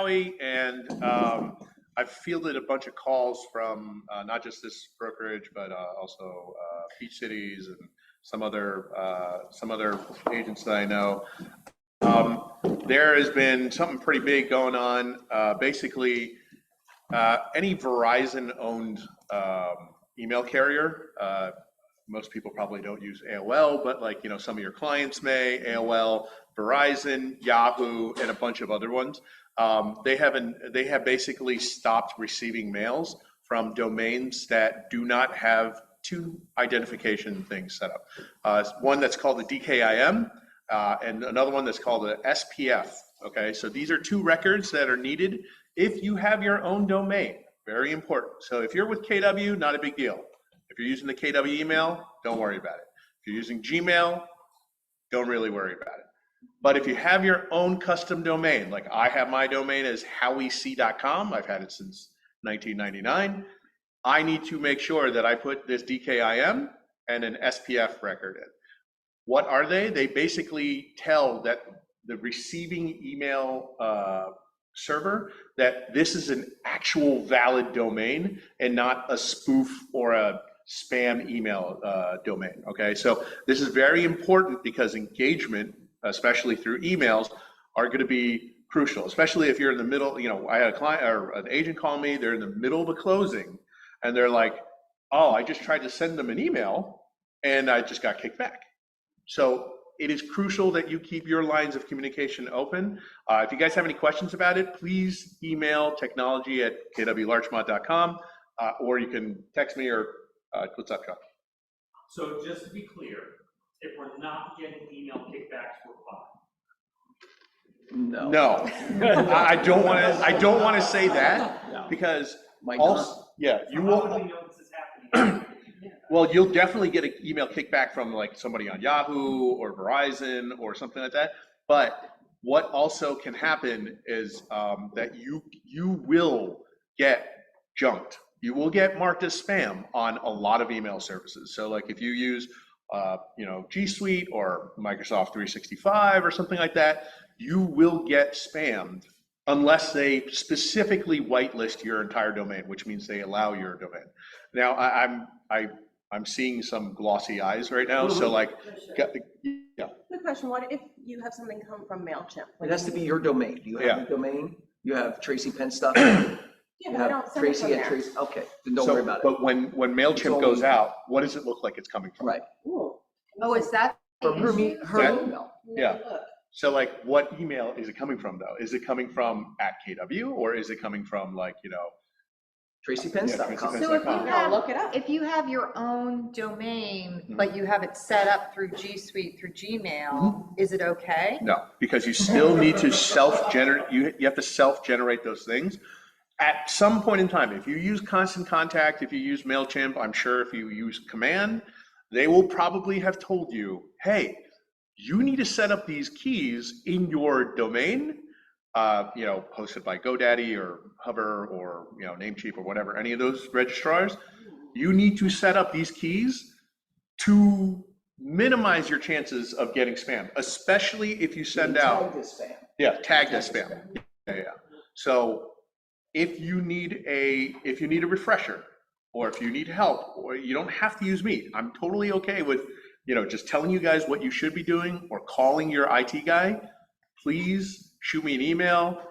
Howie, and I've fielded a bunch of calls from not just this brokerage, but also Peach Cities and some other agents that I know. There has been something pretty big going on. Basically, any Verizon-owned email carrier. Most people probably don't use AOL, but like, some of your clients may, AOL, Verizon, Yahoo, and a bunch of other ones. They have basically stopped receiving mails from domains that do not have two identification things set up. One that's called the DKIM, and another one that's called the SPF. Okay, so these are two records that are needed if you have your own domain. Very important. So if you're with KW, not a big deal. If you're using the KW email, don't worry about it. If you're using Gmail, don't really worry about it. But if you have your own custom domain, like I have my domain as howiec.com, I've had it since 1999, I need to make sure that I put this DKIM and an SPF record in. What are they? They basically tell that the receiving email server that this is an actual valid domain and not a spoof or a spam email domain. Okay, so this is very important because engagement, especially through emails, are going to be crucial, especially if you're in the middle. I had a client or an agent call me, they're in the middle of a closing and they're like, oh, I just tried to send them an email and I just got kicked back. So it is crucial that you keep your lines of communication open. If you guys have any questions about it, please email technology@kwlarchmont.com, or you can text me or what's up, Chuck? So just to be clear, if we're not getting email kickbacks, we're fine. No. I don't want to say that because you will. How do we know this is happening? Well, you'll definitely get an email kickback from like somebody on Yahoo or Verizon or something like that. But what also can happen is that you will get junked. You will get marked as spam on a lot of email services. So like if you use G Suite or Microsoft 365 or something like that, you will get spammed unless they specifically whitelist your entire domain, which means they allow your domain. Now I'm seeing some glossy eyes right now, so like, yeah. Good question. What if you have something come from MailChimp? It has to be your domain. Do you have a domain? You have Tracy Penn stuff? Yeah, but I don't send it Tracy from at there. Tracy. Okay, then don't worry about it. But when MailChimp goes out, what does it look like it's coming from? Right. Ooh. Oh, is that From her That- email. Yeah. So like, what email is it coming from though? Is it coming from @KW or is it coming from like, TracyPenn.com. So if you Yeah, look it up. if you have your own domain, but you have it set up through G Suite, through Gmail, is it okay? No, because you still need to self-generate, you have to self-generate those things. At some point in time, if you use Constant Contact, if you use MailChimp, I'm sure if you use Command, they will probably have told you, hey, you need to set up these keys in your domain, hosted by GoDaddy or Hover or Namecheap or whatever, any of those registrars. You need to set up these keys to minimize your chances of getting spam, especially if you send out. Tagged as spam. Yeah, tagged as spam. Yeah. So if you need a refresher, or if you need help, or you don't have to use me. I'm totally okay with just telling you guys what you should be doing or calling your IT guy. Please shoot me an email,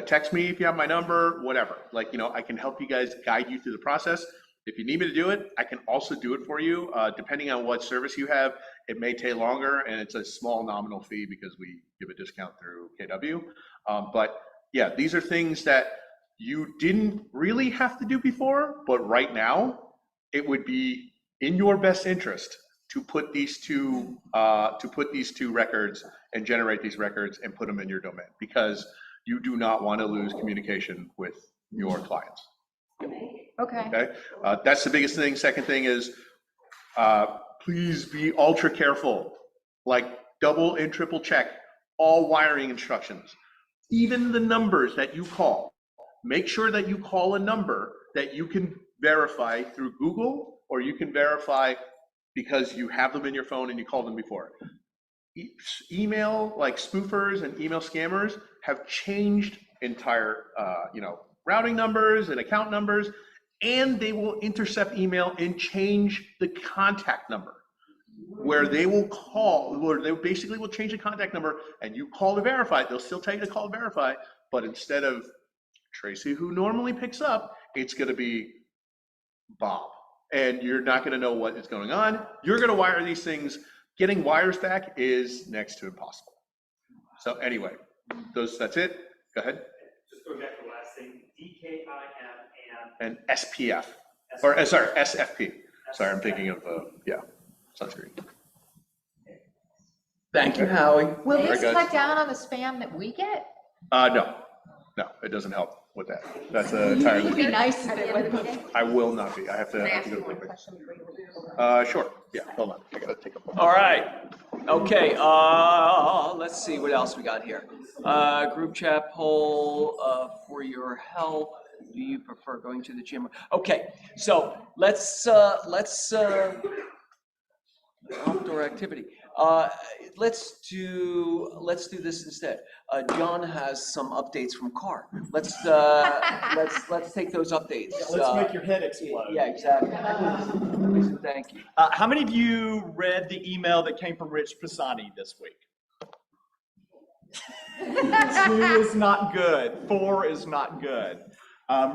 text me if you have my number, whatever. Like, I can help you guys, guide you through the process. If you need me to do it, I can also do it for you. Depending on what service you have, it may take longer, and it's a small nominal fee because we give a discount through KW. But yeah, these are things that you didn't really have to do before, but right now it would be in your best interest to put these two records and generate these records and put them in your domain, because you do not want to lose communication with your clients. Okay. That's the biggest thing. Second thing is, please be ultra careful, like double and triple check all wiring instructions, even the numbers that you call. Make sure that you call a number that you can verify through Google, or you can verify because you have them in your phone and you called them before. Email, like spoofers and email scammers, have changed entire, routing numbers and account numbers, and they will intercept email and change the contact number. Where they will call, where they basically will change the contact number and you call to verify. They'll still tell you to call to verify, but instead of Tracy, who normally picks up, it's going to be Bob. And you're not going to know what is going on. You're going to wire these things. Getting wires back is next to impossible. So anyway, that's it. Go ahead. Just going back to the last thing, DKIM And SPF, or sorry, SFP. Sorry, I'm thinking of, sunscreen. Thank you, Howie. Will All right, this guys. cut down on the spam that we get? No, it doesn't help with that. That's entirely. It'd be nice At if the it end of the would. meeting? I will not be. I have Can I to ask go you one quickly. question before you leave? Sure. Yeah, hold on. I gotta take a. All right. Okay, let's see what else we got here. Group chat poll for your health. Do you prefer going to the gym? Okay, so let's outdoor activity. Let's do this instead. John has some updates from CAR. Let's take those updates. Let's make your head explode. Yeah, exactly. Please and thank you. How many of you read the email that came from Rich Pisani this week? 2 is not good. 4 is not good.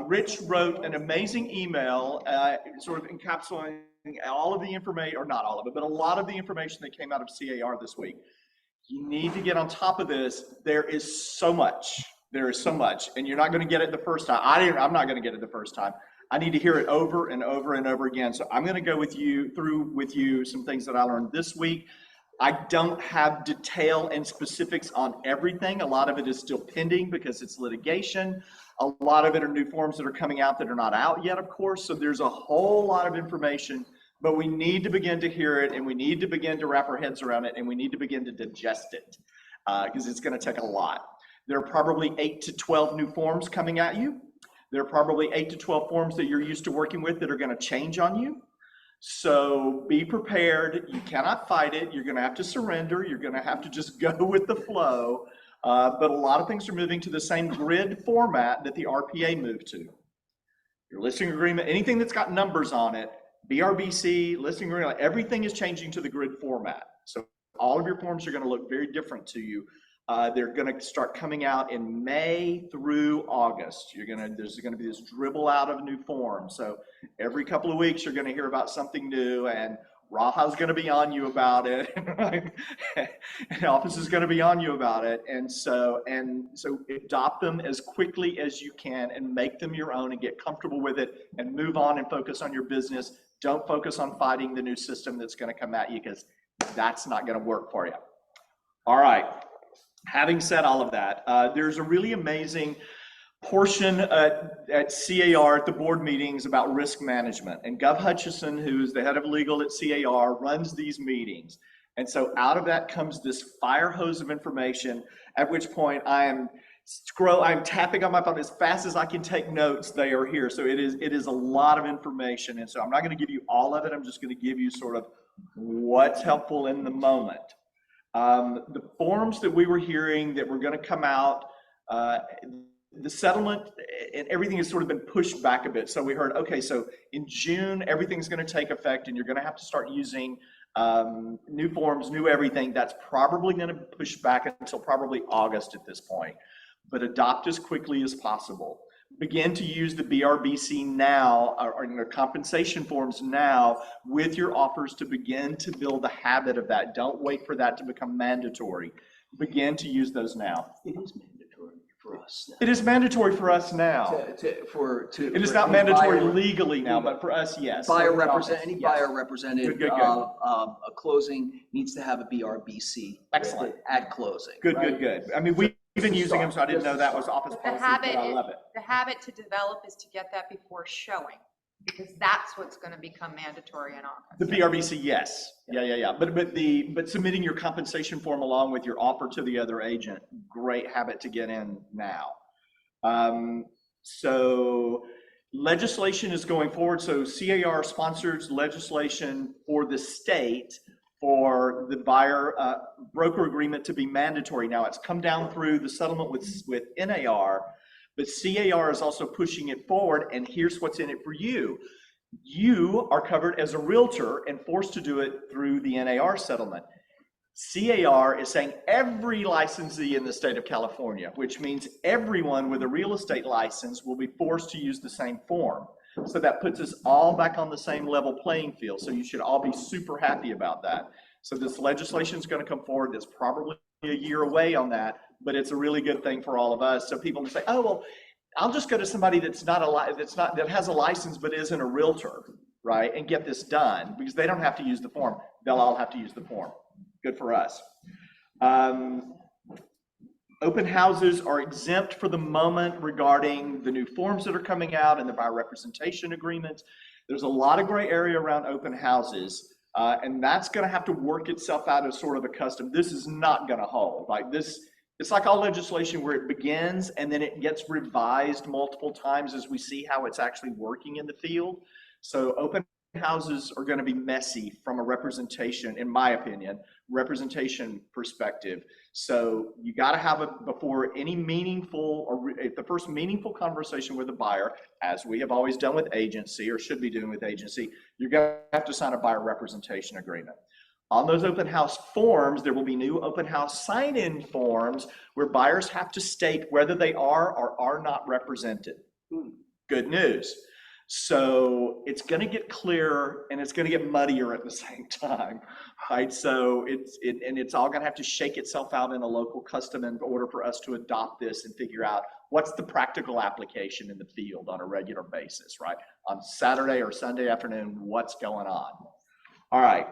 Rich wrote an amazing email, sort of encapsulating all of the information, or not all of it, but a lot of the information that came out of CAR this week. You need to get on top of this. There is so much. There is so much, and you're not going to get it the first time. I'm not going to get it the first time. I need to hear it over and over and over again. So I'm going to go through with you some things that I learned this week. I don't have detail and specifics on everything. A lot of it is still pending because it's litigation. A lot of it are new forms that are coming out that are not out yet, of course. So there's a whole lot of information, but we need to begin to hear it, and we need to begin to wrap our heads around it, and we need to begin to digest it because it's going to take a lot. There are probably 8 to 12 new forms coming at you. There are probably 8 to 12 forms that you're used to working with that are going to change on you. So be prepared. You cannot fight it. You're going to have to surrender. You're going to have to just go with the flow. But a lot of things are moving to the same grid format that the RPA moved to. Your listing agreement, anything that's got numbers on it, BRBC, listing agreement, everything is changing to the grid format. So all of your forms are going to look very different to you. They're going to start coming out in May through August. There's going to be this dribble out of new forms. So every couple of weeks, you're going to hear about something new, and Raha's going to be on you about it. And Office is going to be on you about it. And so adopt them as quickly as you can and make them your own and get comfortable with it and move on and focus on your business. Don't focus on fighting the new system that's going to come at you, because that's not going to work for you. All right. Having said all of that, there's a really amazing portion at CAR at the board meetings about risk management. And Gov Hutchison, who's the head of legal at CAR, runs these meetings. And so out of that comes this fire hose of information, at which point I'm tapping on my phone as fast as I can take notes. They are here. So it is a lot of information. And so I'm not going to give you all of it. I'm just going to give you sort of what's helpful in the moment. The forms that we were hearing that were going to come out, the settlement and everything has sort of been pushed back a bit. So we heard, okay, so in June, everything's going to take effect and you're going to have to start using new forms, new everything. That's probably going to push back until probably August at this point. But adopt as quickly as possible. Begin to use the BRBC now, or compensation forms now with your offers to begin to build a habit of that. Don't wait for that to become mandatory. Begin to use those now. It is mandatory for us now. It is mandatory for us now. It is not mandatory legally now, but for us, yes. Buyer Yes. represented Good. a closing needs to have a BRBC. Excellent. At closing. Good. I mean, we've been using them, so I didn't know that was office But policy, but I love it. the habit to develop is to get that before showing, because that's what's going to become mandatory in office. The BRBC, yes. Yeah. But submitting your compensation form along with your offer to the other agent, great habit to get in now. So legislation is going forward. So CAR sponsors legislation for the state for the buyer broker agreement to be mandatory. Now, it's come down through the settlement with NAR, but CAR is also pushing it forward, and here's what's in it for you. You are covered as a realtor and forced to do it through the NAR settlement. CAR is saying every licensee in the state of California, which means everyone with a real estate license will be forced to use the same form. So that puts us all back on the same level playing field. So you should all be super happy about that. So this legislation is going to come forward. It's probably a year away on that, but it's a really good thing for all of us. So people can say, oh, well, I'll just go to somebody that has a license but isn't a realtor, right? And get this done because they don't have to use the form. They'll all have to use the form. Good for us. Open houses are exempt for the moment regarding the new forms that are coming out and the buyer representation agreements. There's a lot of gray area around open houses, and that's going to have to work itself out as sort of a custom. This is not going to hold. Like this, it's like all legislation where it begins and then it gets revised multiple times as we see how it's actually working in the field. So open houses are going to be messy from a representation, in my opinion, representation perspective. So you got to have it before any meaningful or the first meaningful conversation with a buyer, as we have always done with agency or should be doing with agency, you're going to have to sign a buyer representation agreement. On those open house forms, there will be new open house sign-in forms where buyers have to state whether they are or are not represented. Good news. So it's going to get clearer and it's going to get muddier at the same time, right? So it's all going to have to shake itself out in a local custom in order for us to adopt this and figure out what's the practical application in the field on a regular basis, right? On Saturday or Sunday afternoon, what's going on? All right.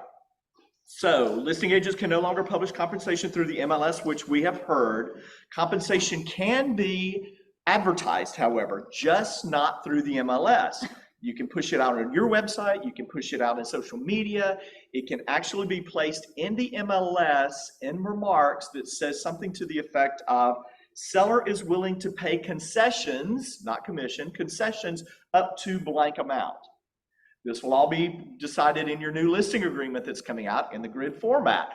So listing agents can no longer publish compensation through the MLS, which we have heard. Compensation can be advertised, however, just not through the MLS. You can push it out on your website. You can push it out in social media. It can actually be placed in the MLS in remarks that says something to the effect of, seller is willing to pay concessions, not commission, concessions up to blank amount. This will all be decided in your new listing agreement that's coming out in the grid format.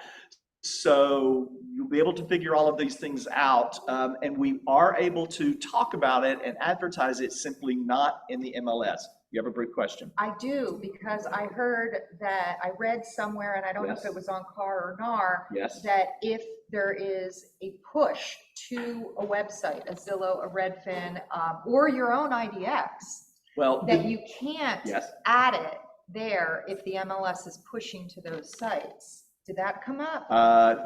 So you'll be able to figure all of these things out, and we are able to talk about it and advertise it, simply not in the MLS. You have a brief question? I do, because I heard that, I read somewhere, and I don't know if it was on CAR or NAR, that if there is a push to a website, a Zillow, a Redfin, or your own IDX, that you can't add it there if the MLS is pushing to those sites. Did that come up?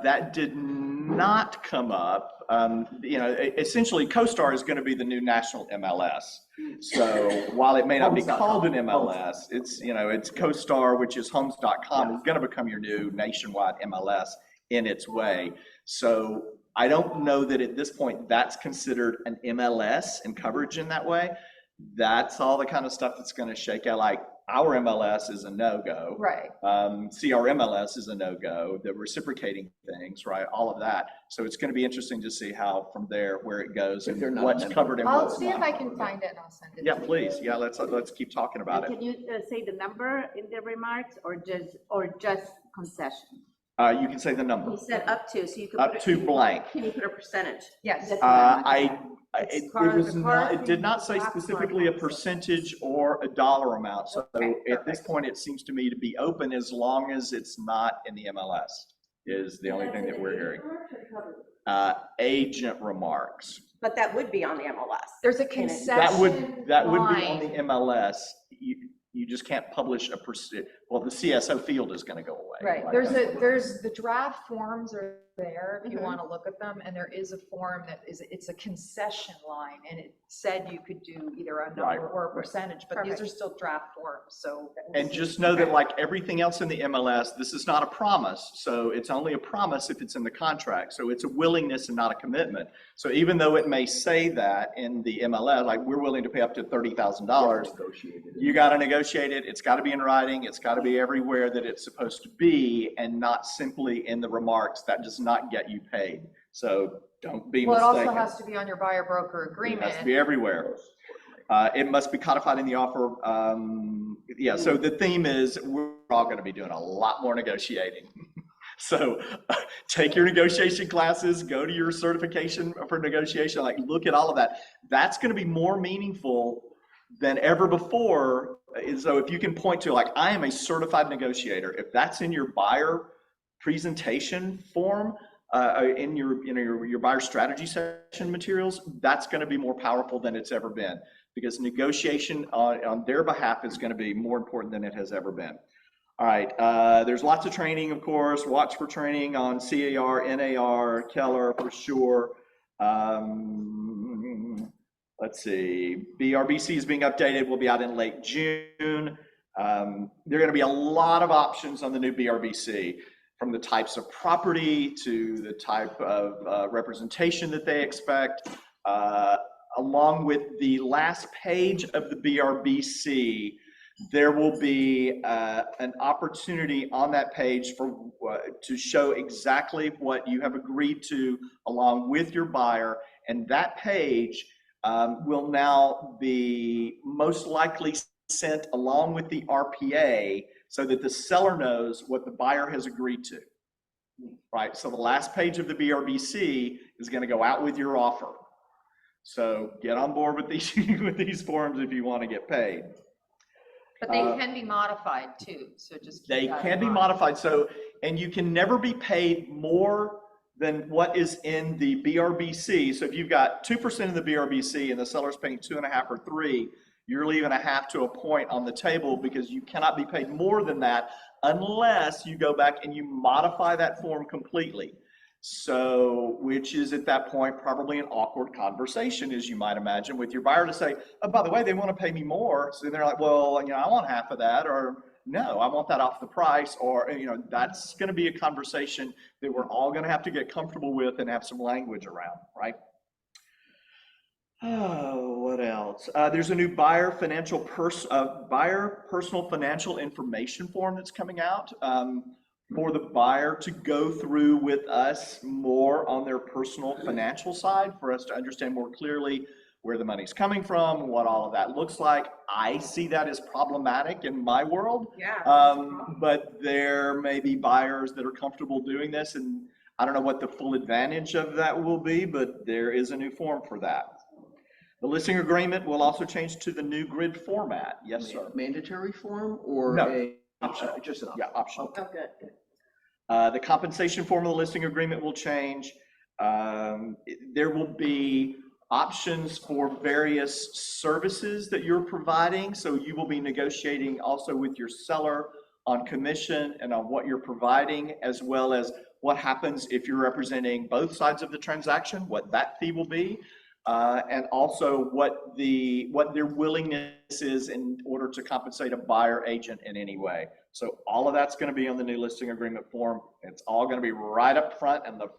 That did not come up. Essentially, CoStar is going to be the new national MLS. So while it may not be called an MLS, it's CoStar, which is homes.com, is going to become your new nationwide MLS in its way. So I don't know that at this point that's considered an MLS and coverage in that way. That's all the kind of stuff that's going to shake out. Like our MLS is a no-go. Right. CRMLS is a no-go. The reciprocating things, right? All of that. So it's going to be interesting to see how from there where it goes and what's covered and I'll what's see if not. I can find it and I'll send it. Yeah, please. Yeah, let's keep talking about it. Can you say the number in the remarks or just concession? You can say the number. You said up to, so you could Up put to blank. Can you put a percentage? Yes. It did not say specifically a percentage or a dollar amount. So at this point, it seems to me to be open as long as it's not in the MLS is the only thing that we're hearing. Agent remarks. But that would be on the MLS. There's a concession That would be line. on the MLS. You just can't publish a percent. Well, the CSO field is going to go away. Right. There's the draft forms are there if you want to look at them, and there is a form that it's a concession line, and it said you could do either a number or a percentage, but these are still draft forms. So and just know that like everything else in the MLS, this is not a promise. So it's only a promise if it's in the contract. So it's a willingness and not a commitment. So even though it may say that in the MLS, like we're willing to pay up to $30,000, you got to negotiate it. It's got to be in writing. It's got to be everywhere that it's supposed to be, and not simply in the remarks. That does not get you paid. So don't be mistaken. Well, it also has to be on your buyer broker agreement. It has to be everywhere. It must be codified in the offer. So the theme is we're all going to be doing a lot more negotiating. So take your negotiation classes, go to your certification for negotiation, like look at all of that. That's going to be more meaningful than ever before. So if you can point to like, I am a certified negotiator, if that's in your buyer presentation form, in your buyer strategy session materials, that's going to be more powerful than it's ever been, because negotiation on their behalf is going to be more important than it has ever been. All right, there's lots of training, of course. Watch for training on CAR, NAR, Keller for sure. Let's see, BRBC is being updated, will be out in late June. There are going to be a lot of options on the new BRBC, from the types of property to the type of representation that they expect. Along with the last page of the BRBC, there will be an opportunity on that page for to show exactly what you have agreed to along with your buyer, and that page will now be most likely sent along with the RPA so that the seller knows what the buyer has agreed to, right? So the last page of the BRBC is going to go out with your offer. So get on board with these with these forms if you want to get paid. But they can be modified too, so just keep They that can in be mind. modified. So, and you can never be paid more than what is in the BRBC. So if you've got 2% in the BRBC and the seller's paying 2.5 or 3, you're leaving 0.5 to a point on the table, because you cannot be paid more than that unless you go back and you modify that form completely. So, which is at that point probably an awkward conversation, as you might imagine, with your buyer to say, oh, by the way, they want to pay me more. So they're like, well, I want half of that, or no, I want that off the price, or, that's going to be a conversation that we're all going to have to get comfortable with and have some language around, right? Oh, what else? There's a new buyer personal financial information form that's coming out. For the buyer to go through with us more on their personal financial side, for us to understand more clearly where the money's coming from, what all of that looks like. I see that as problematic in my world. Yeah. But there may be buyers that are comfortable doing this, and I don't know what the full advantage of that will be, but there is a new form for that. The listing agreement will also change to the new grid format. Yes, sir. Mandatory form or No, optional. just an option? Yeah, optional. Oh, good. The compensation form of the listing agreement will change. There will be options for various services that you're providing. So you will be negotiating also with your seller on commission and on what you're providing, as well as what happens if you're representing both sides of the transaction, what that fee will be. And also what their willingness is in order to compensate a buyer agent in any way. So all of that's going to be on the new listing agreement form. It's all going to be right up front in the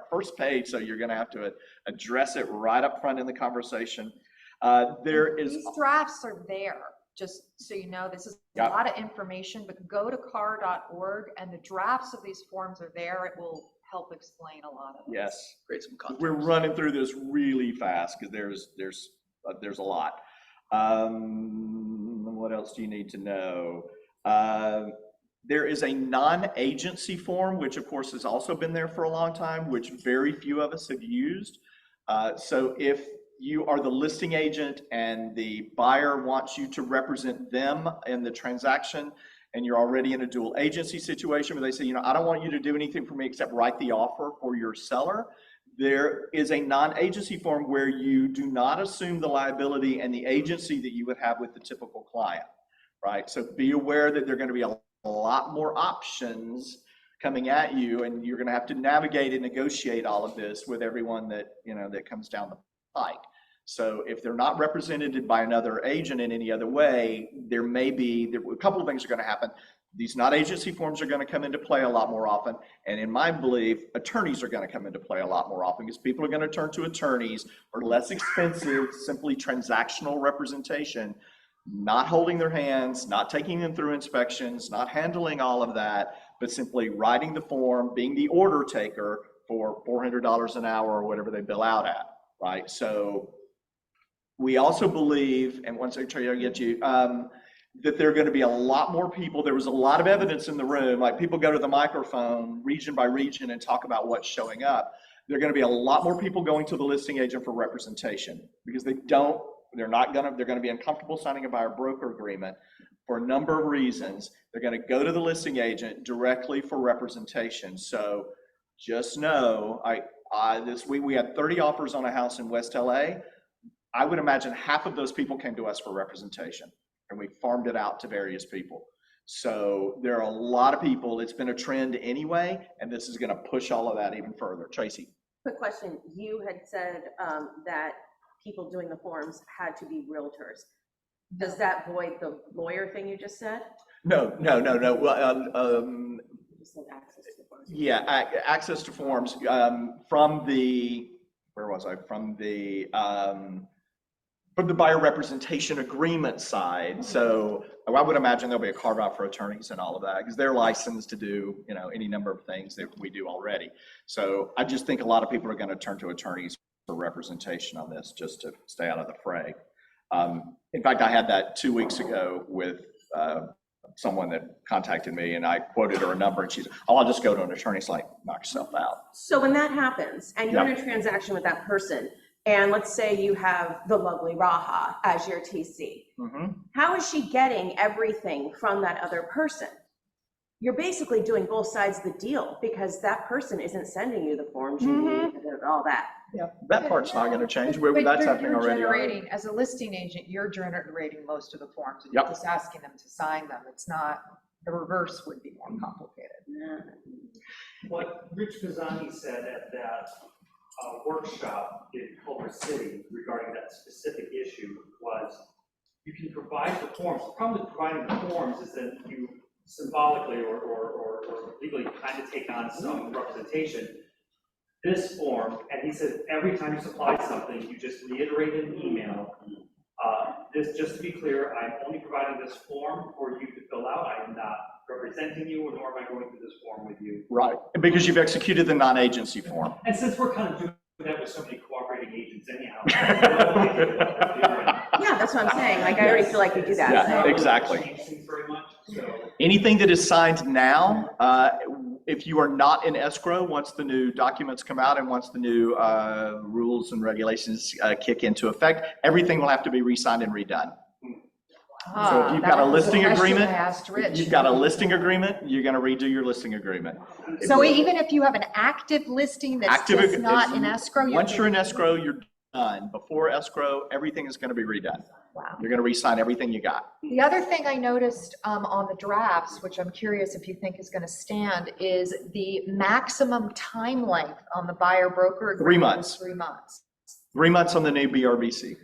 first page. So you're going to have to address it right up front in the conversation. These drafts are there, just so you know. This is a lot of information, but go to car.org and the drafts of these forms are there. It will help explain a lot of it. Yes. Create some context. We're running through this really fast because there's a lot. What else do you need to know? There is a non-agency form, which of course has also been there for a long time, which very few of us have used. So if you are the listing agent and the buyer wants you to represent them in the transaction, and you're already in a dual agency situation where they say, I don't want you to do anything for me except write the offer for your seller, there is a non-agency form where you do not assume the liability and the agency that you would have with the typical client, right? So be aware that there are going to be a lot more options coming at you, and you're going to have to navigate and negotiate all of this with everyone that, that comes down the pike. So if they're not represented by another agent in any other way, there a couple of things are going to happen. These not agency forms are going to come into play a lot more often. And in my belief, attorneys are going to come into play a lot more often, because people are going to turn to attorneys for less expensive, simply transactional representation, not holding their hands, not taking them through inspections, not handling all of that, but simply writing the form, being the order taker for $400 an hour or whatever they bill out at, right? So we also believe, and once I try to get you, that there are going to be a lot more people. There was a lot of evidence in the room, like people go to the microphone region by region and talk about what's showing up. There are going to be a lot more people going to the listing agent for representation because they're going to be uncomfortable signing a buyer broker agreement for a number of reasons. They're going to go to the listing agent directly for representation. So just know, this week we had 30 offers on a house in West LA. I would imagine half of those people came to us for representation, and we farmed it out to various people. So there are a lot of people. It's been a trend anyway, and this is going to push all of that even further. Tracy. Quick question. You had said that people doing the forms had to be realtors. Does that void the lawyer thing you just said? No. Well, You said access to the forms. yeah, access to forms from the, where was I? From the buyer representation agreement side. So I would imagine there'll be a carve out for attorneys and all of that because they're licensed to do, any number of things that we do already. So I just think a lot of people are going to turn to attorneys for representation on this just to stay out of the fray. In fact, I had that 2 weeks ago with someone that contacted me, and I quoted her a number, and she's, "Oh, I'll just go to an attorney." It's like, knock yourself out. So when that happens and you're in a transaction with that person, and let's say you have the lovely Raha as your TC, how is she getting everything from that other person? You're basically doing both sides of the deal because that person isn't sending you the forms you need and all that. Yeah, that part's not going to change. But That's you're happening already. generating, as a listing agent, you're generating most of the forms, and Yep. you're just asking them to sign them. It's not, the reverse would be more complicated. What Rich Pisani said at that workshop in Culver City regarding that specific issue was, you can provide the forms. The problem with providing the forms is that you symbolically or legally kind of take on some representation. This form, and he said every time you supply something, you just reiterate in an email. This, just to be clear, I'm only providing this form for you to fill out. I am not representing you, nor am I going through this form with you. Right, and because you've executed the non-agency form. And since we're kind of doing that with so many cooperating agents anyhow. Yeah, that's what I'm saying. Like, I already feel like we do that. Yeah, so. exactly. Change things very much, so. Anything that is signed now, if you are not in escrow, once the new documents come out and once the new rules and regulations kick into effect, everything will have to be re-signed and redone. So if you've got a listing agreement, you've got a listing agreement, you're going to redo your listing agreement. So even if you have an active listing that's just not in escrow? Once you're in escrow, you're done. Before escrow, everything is going to be redone. Wow. You're going to re-sign everything you got. The other thing I noticed on the drafts, which I'm curious if you think is going to stand, is the maximum time length on the buyer broker agreement. 3 months. Is 3 months. 3 months on the new BRBC.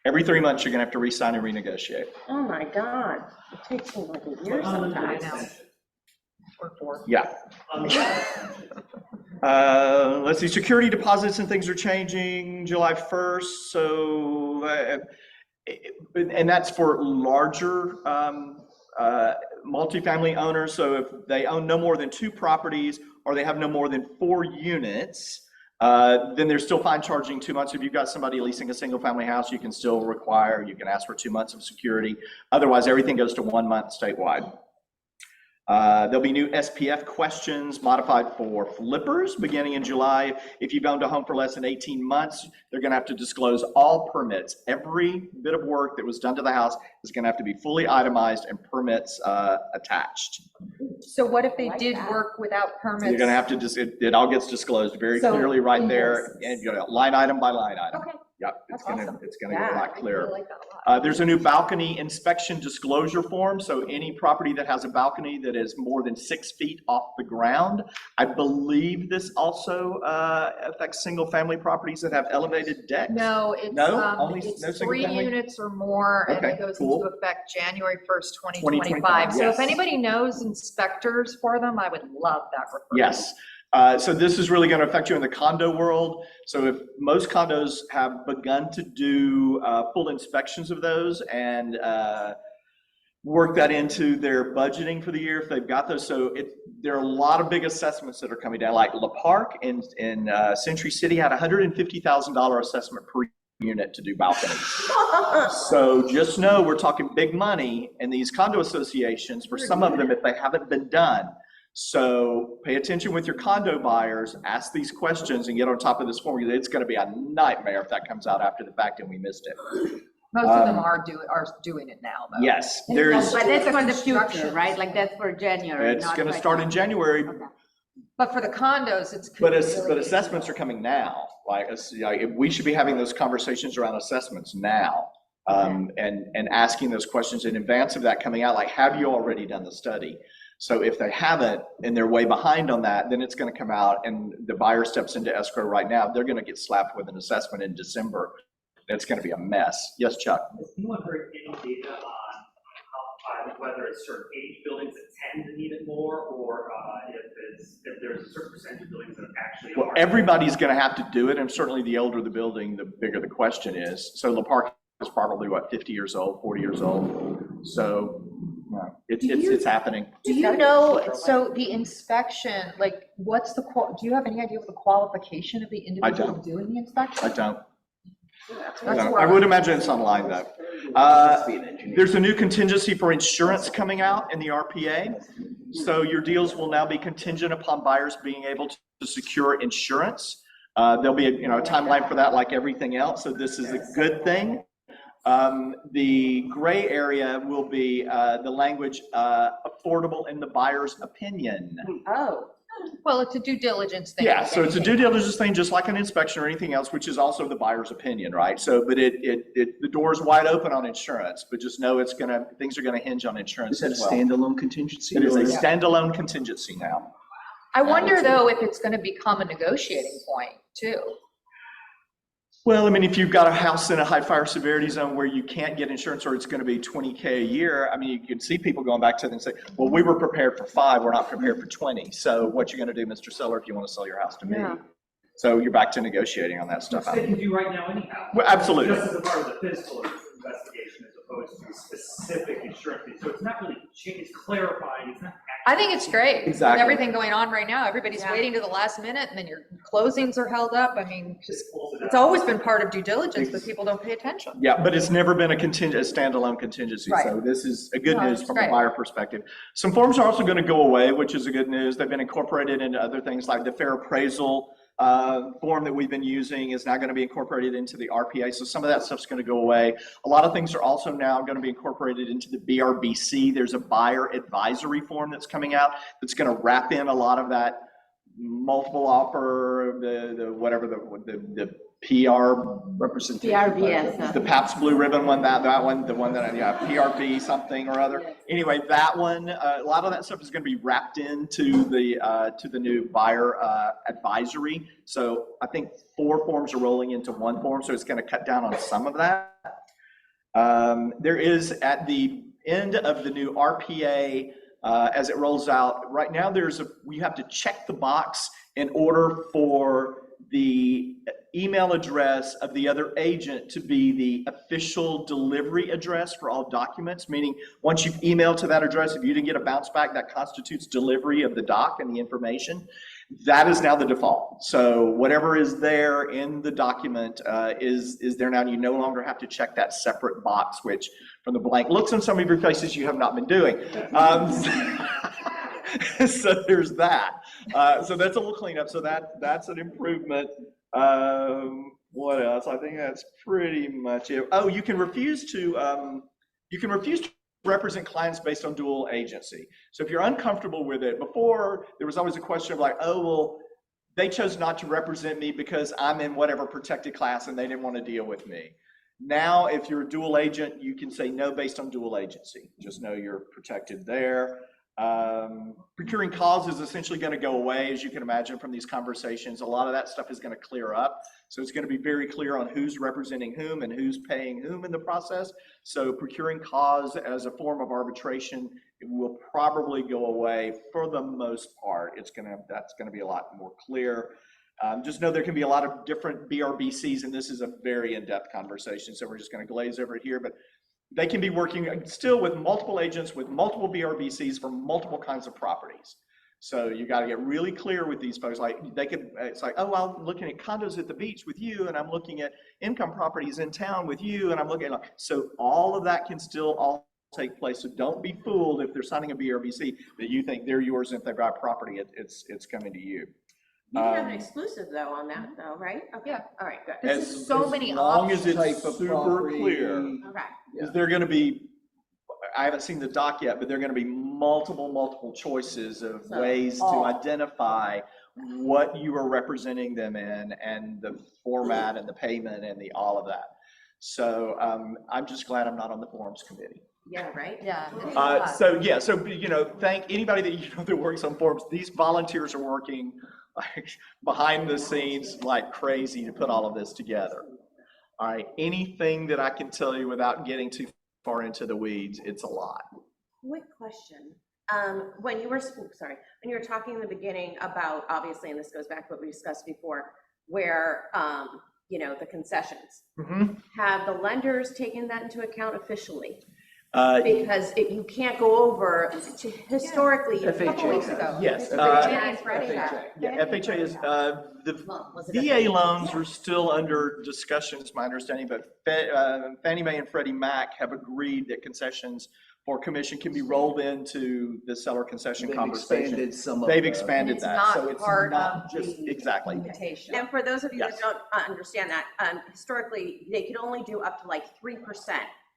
Every 3 months, you're going to have to re-sign and renegotiate. Oh my God. It takes me like a year sometimes. Or 4. Yeah. Let's see, security deposits and things are changing July 1st. So, and that's for larger multifamily owners. So if they own no more than 2 properties or they have no more than 4 units, then they're still fine charging 2 months. If you've got somebody leasing a single family house, you can still require, you can ask for 2 months of security. Otherwise, everything goes to 1 month statewide. There'll be new SPF questions modified for flippers beginning in July. If you've owned a home for less than 18 months, they're going to have to disclose all permits. Every bit of work that was done to the house is going to have to be fully itemized and permits attached. So what if they like did that. work without permits? You're going to have to just, it all gets disclosed very So clearly right there, invoices. and line item by line item. Okay. Yep, That's it's going awesome. to get a Yeah, lot I clearer. really like that a lot. There's a new balcony inspection disclosure form. So any property that has a balcony that is more than 6 feet off the ground. I believe this also affects single family properties that have elevated decks. No, it's, No? Only it's no single 3 family? units or more, and Okay, it goes cool. into effect January 1st, 2025, 2025. So if yes. anybody knows inspectors for them, I would love that referral. Yes. So this is really going to affect you in the condo world. So if most condos have begun to do full inspections of those and work that into their budgeting for the year if they've got those. So there are a lot of big assessments that are coming down. Like La Park in Century City had $150,000 assessment per unit to do balconies. So just know we're talking big money in these condo associations for some of them if they haven't been done. So pay attention with your condo buyers, ask these questions and get on top of this form. It's going to be a nightmare if that comes out after the fact and we missed it. Most of them are doing it now, though. Yes, there's, But that's for the future, right? Like that's for January. it's not going to right start now. in January, Okay. But for the condos, it's. but assessments are coming now. Like we should be having those conversations around assessments now. And asking those questions in advance of that coming out, like, have you already done the study? So if they haven't and they're way behind on that, then it's going to come out and the buyer steps into escrow right now. They're going to get slapped with an assessment in December. It's going to be a mess. Yes, Chuck? Has anyone heard any data on whether it's certain age buildings that tend to need it more, or if there's a certain percentage of buildings that actually Well, are? everybody's going to have to do it, and certainly the older the building, the bigger the question is. So La Park is probably, what, 50 years old, 40 years old? So it's happening. Do you know, so the inspection, like, do you have any idea what the qualification of the individual don't. doing the inspection? I don't. That's I where- would imagine it's online, though. There's a new contingency for insurance coming out in the RPA. So your deals will now be contingent upon buyers being able to secure insurance. There'll be a timeline for that like everything else. So this is a good thing. The gray area will be the language affordable in the buyer's opinion. Oh, Well, it's a due diligence thing. Yeah, so it's a due diligence thing, just like an inspection or anything else, which is also the buyer's opinion, right? So, but the door is wide open on insurance, but just know things are gonna hinge on insurance as well. Standalone contingency? It is a standalone contingency now. I wonder, though, if it's going to become a negotiating point, too. Well, I mean, if you've got a house in a high fire severity zone where you can't get insurance or it's going to be $20K a year, I mean, you can see people going back to them and say, well, we were prepared for 5, we're not prepared for 20. So what you going to do, Mr. Seller, if you want to sell your house to me? Yeah. So you're back to negotiating on that stuff. Which they can do right now anyhow. Well, absolutely. Just as a part of the physical investigation as opposed to specific insurance. So it's not really, it's clarifying, it's not. I think it's great. Exactly. With everything going on right now, everybody's Yeah. waiting to the last minute, and then your closings are held up. I mean, Just pulls it it's out. always been part of due diligence, but people don't pay attention. Yeah, but it's never been a standalone contingency. Right. So this is a good No, news it's from a great. buyer perspective. Some forms are also going to go away, which is a good news. They've been incorporated into other things like the fair appraisal form that we've been using is now going to be incorporated into the RPA. So some of that stuff's going to go away. A lot of things are also now going to be incorporated into the BRBC. There's a buyer advisory form that's coming out that's going to wrap in a lot of that multiple offer, the PR representation. PRBS. The Pabst Blue Ribbon one, that one, the one that, PRB something or other. Anyway, that one, a lot of that stuff is going to be wrapped into the new buyer advisory. So I think 4 forms are rolling into 1 form, so it's going to cut down on some of that. There is at the end of the new RPA, as it rolls out, right now we have to check the box in order for the email address of the other agent to be the official delivery address for all documents, meaning once you've emailed to that address, if you didn't get a bounce back, that constitutes delivery of the doc and the information. That is now the default. So whatever is there in the document is there now, and you no longer have to check that separate box, which from the blank looks on some of your faces you have not been doing. So there's that. So that's a little cleanup. So that's an improvement. What else? I think that's pretty much it. Oh, you can refuse to represent clients based on dual agency. So if you're uncomfortable with it, before there was always a question of like, oh, well, they chose not to represent me because I'm in whatever protected class and they didn't want to deal with me. Now, if you're a dual agent, you can say no based on dual agency. Just know you're protected there. Procuring cause is essentially going to go away, as you can imagine from these conversations. A lot of that stuff is going to clear up. So it's going to be very clear on who's representing whom and who's paying whom in the process. So procuring cause as a form of arbitration, it will probably go away for the most part. That's going to be a lot more clear. Just know there can be a lot of different BRBCs, and this is a very in-depth conversation, so we're just going to glaze over it here. But they can be working still with multiple agents with multiple BRBCs for multiple kinds of properties. So you got to get really clear with these folks. Like it's like, oh, well, I'm looking at condos at the beach with you, and I'm looking at income properties in town with you, and I'm looking at, so all of that can still all take place. So don't be fooled if they're signing a BRBC that you think they're yours, and if they've got property, it's coming to you. You can have an exclusive though on that though, right? Okay. Yeah. All right, good. There's so many As long as options. it's super clear. Okay. Is there going to be, I haven't seen the doc yet, but there are going to be multiple choices of ways to identify what you are representing them in, and the format and the payment and all of that. So I'm just glad I'm not on the forums committee. Yeah, right? Yeah. So thank anybody that that works on forums. These volunteers are working like behind the scenes like crazy to put all of this together. All right, anything that I can tell you without getting too far into the weeds, it's a lot. Quick question. When you were talking in the beginning about, obviously, and this goes back to what we discussed before, where, the concessions, have the lenders taken that into account officially? Because you can't go over to historically. A couple weeks ago. Yes. FHA is, the VA loans are still under discussions, my understanding, but Fannie Mae and Freddie Mac have agreed that concessions for commission can be rolled into the seller concession conversation. They've expanded It's that, not so it's part not of just, the exactly. invitation. And for those of you that Yes. don't understand that, historically, they could only do up to like 3%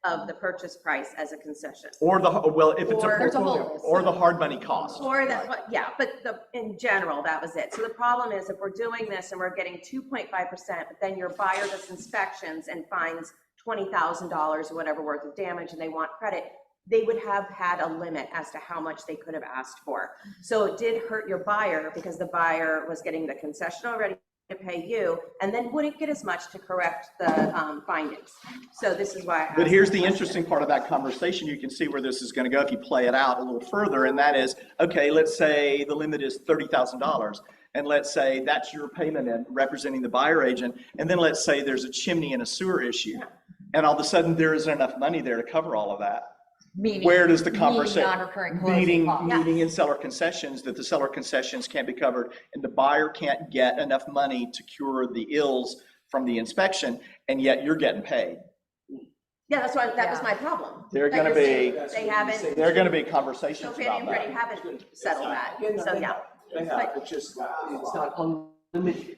of the purchase price as a concession. Or if it's a Or- portfolio, or the hard money cost. Or that, but in general, that was it. So the problem is, if we're doing this and we're getting 2.5%, but then your buyer does inspections and finds $20,000 or whatever worth of damage, and they want credit, they would have had a limit as to how much they could have asked for. So it did hurt your buyer, because the buyer was getting the concession already to pay you, and then wouldn't get as much to correct the findings. So this is why. But here's the interesting part of that conversation. You can see where this is going to go if you play it out a little further, and that is, okay, let's say the limit is $30,000, and let's say that's your payment and representing the buyer agent, and then let's say there's a chimney and a sewer issue, and all of a sudden there isn't enough money there to cover all of that. Where does the conversation, non-recurring closing costs. meaning in seller concessions, that the seller concessions can't be covered, and the buyer can't get enough money to cure the ills from the inspection, and yet you're getting paid. Yeah, that was my problem. They're That gonna you're be- saying They haven't. There are going to be So conversations Fannie about and Freddie that. haven't settled that, so yeah. They have, it's not unlimited.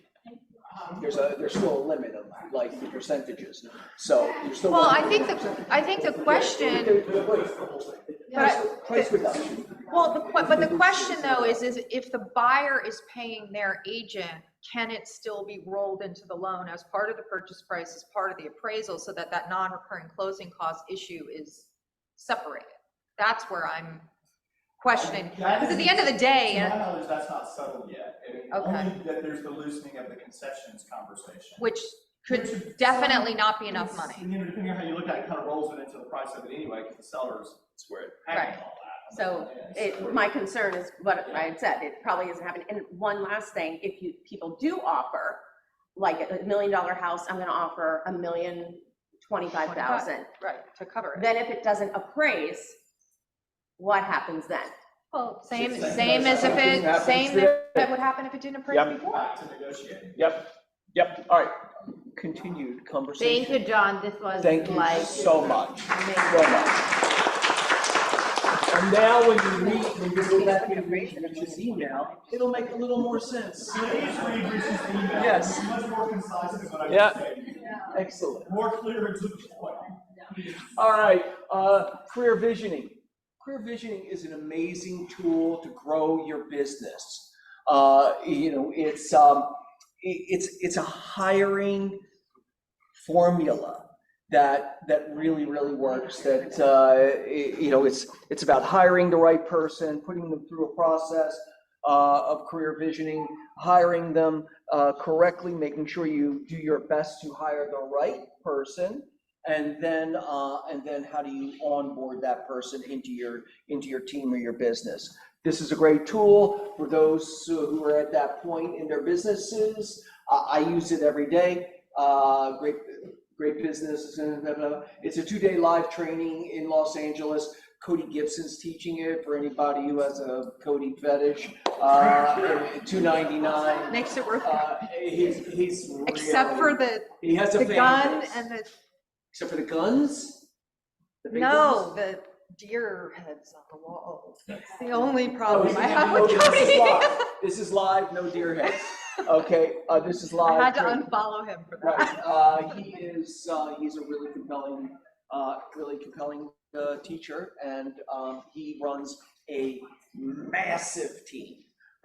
There's still a limit of like the percentages, so you're still. Well, I think the question, Price reduction. but the question though is if the buyer is paying their agent, can it still be rolled into the loan as part of the purchase price, as part of the appraisal, so that non-recurring closing cost issue is separated? That's where I'm questioning, because at the end of the day. To my knowledge, that's not settled yet. Okay. Only that there's the loosening of the concessions conversation. Which could definitely not be enough money. Depending on how you look at it, it kind of rolls it into the price of it anyway, because the sellers square it. Right. So my concern is what I had said, it probably isn't happening. And one last thing, if people do offer, like a $1 million house, I'm gonna offer $1,025,000. Right, to cover it. Then if it doesn't appraise, what happens then? Well, same as Happens that would happen if it didn't appraise Yep. before. Back to negotiating. Yep, all right. Continued conversation. Thank you, John. This was Thank you like. so much, so much. And now when you go back and read Rich's email, it'll make a little more sense. Please read Rich's email. Yes. It's much more concise than what I Yeah. just said. Excellent. More clear and to the point. All right, career visioning. Career visioning is an amazing tool to grow your business. It's a hiring formula that really works. That it's about hiring the right person, putting them through a process of career visioning, hiring them correctly, making sure you do your best to hire the right person. And then how do you onboard that person into your team or your business? This is a great tool for those who are at that point in their businesses. I use it every day. Great business. It's a 2-day live training in Los Angeles Cody Gibson's teaching it for anybody who has a Cody fetish. $2.99. Makes it worth it. He's Except really- for the he has a fan gun base. and the, Except for the guns? The big no, guns? the deer heads on the wall. That's the only Oh, problem I have no, with this is Cody. live. This is live, no deer heads. Okay, this is live. I had to unfollow him for that. Right, he's a really compelling teacher, and he runs a massive team,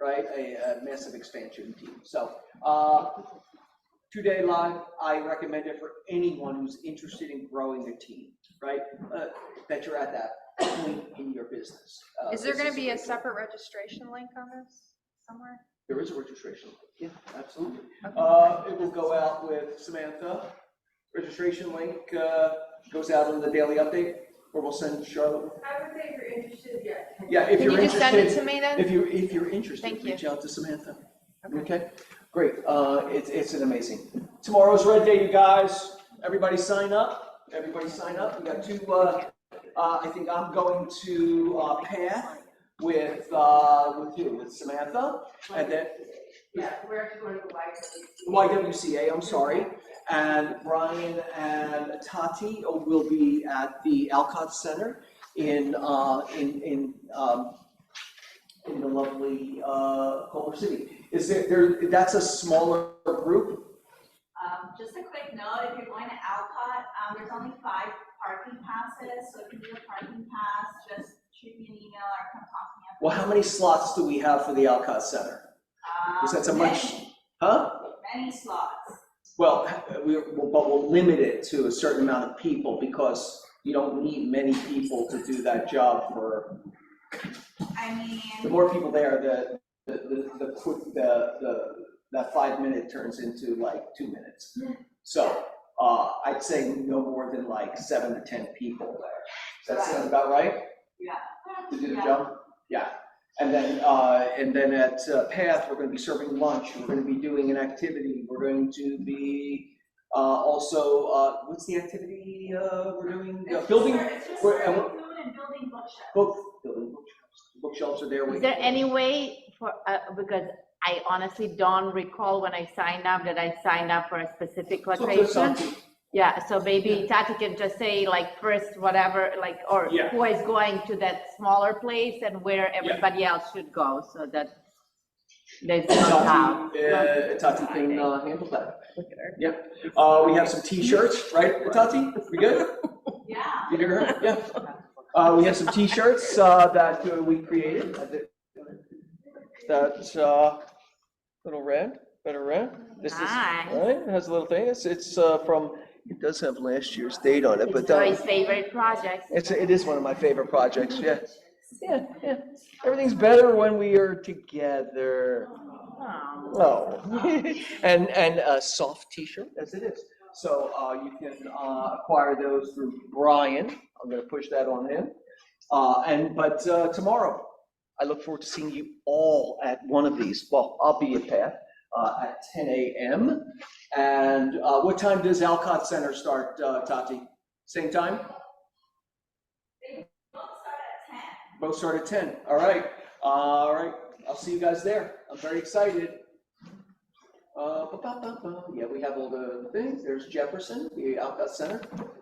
right? A massive expansion team. So, 2-day live, I recommend it for anyone who's interested in growing a team, right? That you're at that point in your business. Is there This going to be a great tool. separate registration link on this somewhere? There is a registration link. Yeah, absolutely. Okay. It will go out with Samantha. Registration link goes out in the daily update, or we'll send Charlotte. I would say if you're interested, yeah. Yeah, if Can you're you just send it interested, to me then? if you're interested, Thank you. reach out to Samantha. Okay, great. It's an amazing. Tomorrow's Red Day, you guys. Everybody sign up. Everybody sign up. We got two. I think I'm going to Path with who? With Samantha, and then Yeah, we're actually going to the YWCA. I'm sorry. And Brian and Tati will be at the Alcott Center in the lovely Culver City. Is there? That's a smaller group. Just a quick note, if you're going to Alcott, there's only 5 parking passes, so if you need a parking pass, just shoot me an email or come talk to me. Well, how many slots do we have for the Alcott Center? Because that's a much, huh? Many slots. Well, we'll limit it to a certain amount of people because you don't need many people to do that job for. I mean. The more people there, that 5 minute turns into like 2 minutes. So I'd say no more than like 7 to 10 people there. Does that sound about right? Yeah. To do the job? Yeah. And then at Path, we're going to be serving lunch. We're going to be doing an activity. We're going to be also, what's the activity we're doing? Building. It's just we're- serving food and building bookshelves. Both building bookshelves. Bookshelves are there. Is there any way for, because I honestly don't recall when I signed up that I signed up for a specific location. Yeah, so maybe Tati can just say like first whatever, like, or Yeah. who is going to that smaller place and where everybody else should go, so that there's no doubt. Tati can handle that. Yep. We have some T-shirts, right, Tati? We good? Yeah. You hear her? Yeah. We have some T-shirts that we created. That's little red, better red. This is Nice. right. It has a little thing. It's from. It does have last year's date on it, but It's Joy's favorite project. it is one of my favorite projects. Yeah. Yeah. Everything's better when we are together. Oh. and a soft T-shirt as it is. So you can acquire those through Brian. I'm going to push that on him. But tomorrow, I look forward to seeing you all at one of these. Well, I'll be at Path at 10 a.m. And what time does Alcott Center start, Tati? Same time? They both start at 10. Both start at 10. All right. All right. I'll see you guys there. I'm very excited. Yeah, we have all the things. There's Jefferson, the Alcott Center,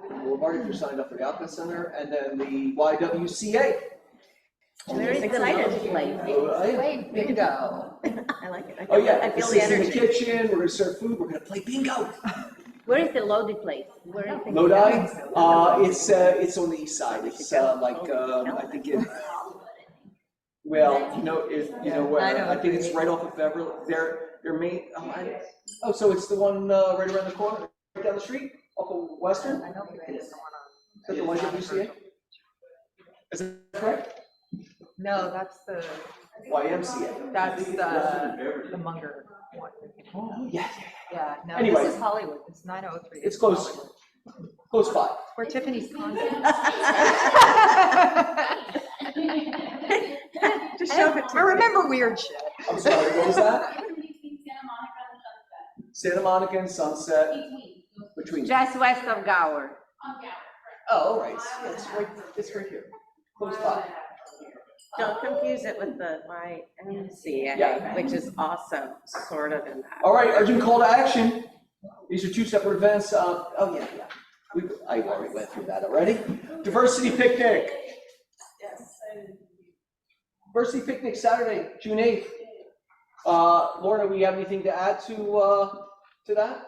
Boulevard, if you're signed up for the Alcott Center, and then the YWCA. Where is the loaded place? Play bingo. I like it. Oh, yeah. I feel This the is in the energy. kitchen. We're going to serve food. We're going to play bingo. Where is the loaded place? Where is the? Lodi, it's on the east side. It's I think it. Well, you know where, I think it's right off of Beverly. Their main. So it's the one right around the corner, right down the street, off of Western. I know there is one on. Is that the one YMCA? Is that correct? No, that's the YMCA. the Munger one. Oh, yeah. Yeah, no, Anyway. this is Hollywood. It's 903. It's close. Close by. Where Tiffany's condo. Just show it I to me. remember weird shit. I'm sorry, what was that? Between Santa Monica and Sunset. Santa Monica and Sunset between. Just west of Gower. Yeah. Oh, all right. Yeah, it's right here. Close by. Don't confuse it with the YMCA, Yeah. which is also sort of in that. All right, urgent call to action. These are two separate events. Oh, yeah. I already went through that already. Diversity picnic. Yes. Diversity picnic Saturday, June 8th. Lorna, we have anything to add to that?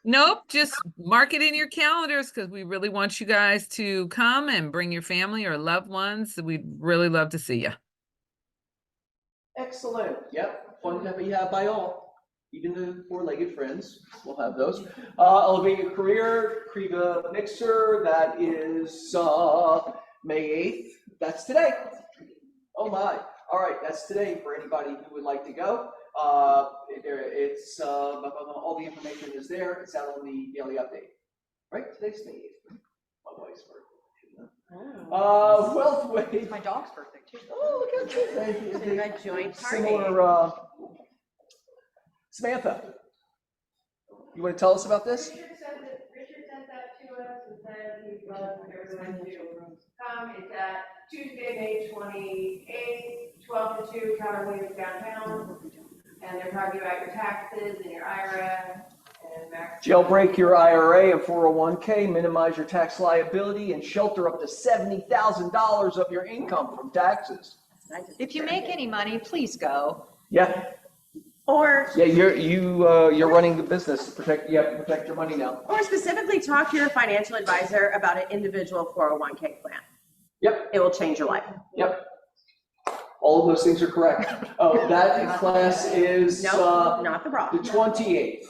Nope, just mark it in your calendars because we really want you guys to come and bring your family or loved ones. We'd really love to see you. Excellent. Yep. Fun to be had by all. Even the four-legged friends. We'll have those. Elevate Your Career, Kriga Mixer. That is May 8th. That's today. Oh my. All right. That's today for anybody who would like to go. It's all the information is there. It's out on the daily update. Right? Today's May 8th. My wife's birthday. Wealth Wave. It's my dog's birthday too. Oh, look at you. It's a joint party. Similar, Samantha, you want to tell us about this? Richard sent that to us and said he'd love everyone to come. It's at Tuesday, May 28th, 12 to 2, Counter Williams downtown. And they're talking about your taxes and your IRA and max. Jailbreak your IRA and 401k, minimize your tax liability, and shelter up to $70,000 of your income from taxes. If you make any money, please go. Yeah. Or Yeah, you're running the business to protect. You have to protect your money now. Or specifically talk to your financial advisor about an individual 401k plan. Yep. It will change your life. Yep. All of those things are correct. Oh, that class is No, not the the Roth. 28th.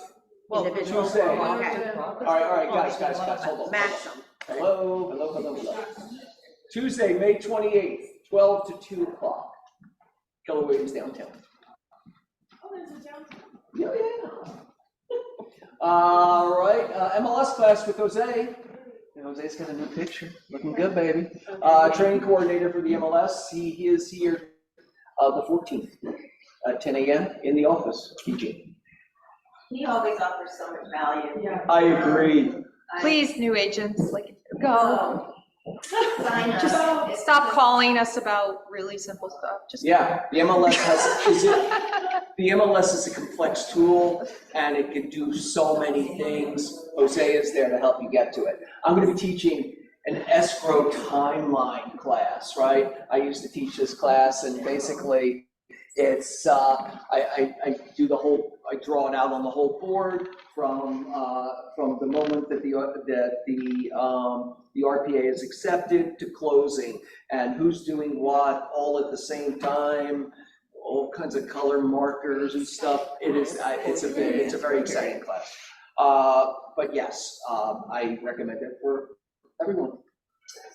Individual Tuesday. 401k. All right, guys, hold on. Maximum. Hello. Tuesday, May 28th, 12 to 2 o'clock. Keller Williams downtown. Oh, there's a downtown. Yeah. All right, MLS class with Jose. And Jose's got a new picture. Looking good, baby. Training coordinator for the MLS. He is here the 14th at 10 a.m. in the office teaching. He always offers so much value. Yeah. I agree. Please, new agents, go. Sign up. Just stop calling us about really simple stuff. Just Yeah, the MLS the MLS is a complex tool and it can do so many things. Jose is there to help you get to it. I'm going to be teaching an escrow timeline class, right? I used to teach this class and basically it's I do the whole, I draw it out on the whole board from the moment that the RPA is accepted to closing and who's doing what all at the same time, all kinds of color markers and stuff. It's a very exciting class. But yes, I recommend it for everyone.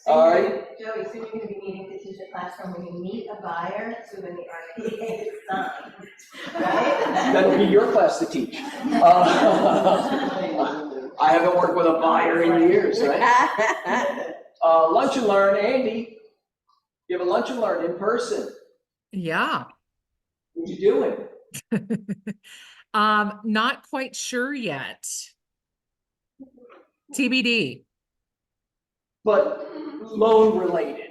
All right. Joey, soon you're gonna be needing to teach a class from when you meet a buyer to when the RPA is signed, right? That'll be your class to teach. I haven't worked with a buyer in years, right? Lunch and learn, Andy. You have a lunch and learn in person. Yeah. What you doing? Not quite sure yet. TBD. But loan related.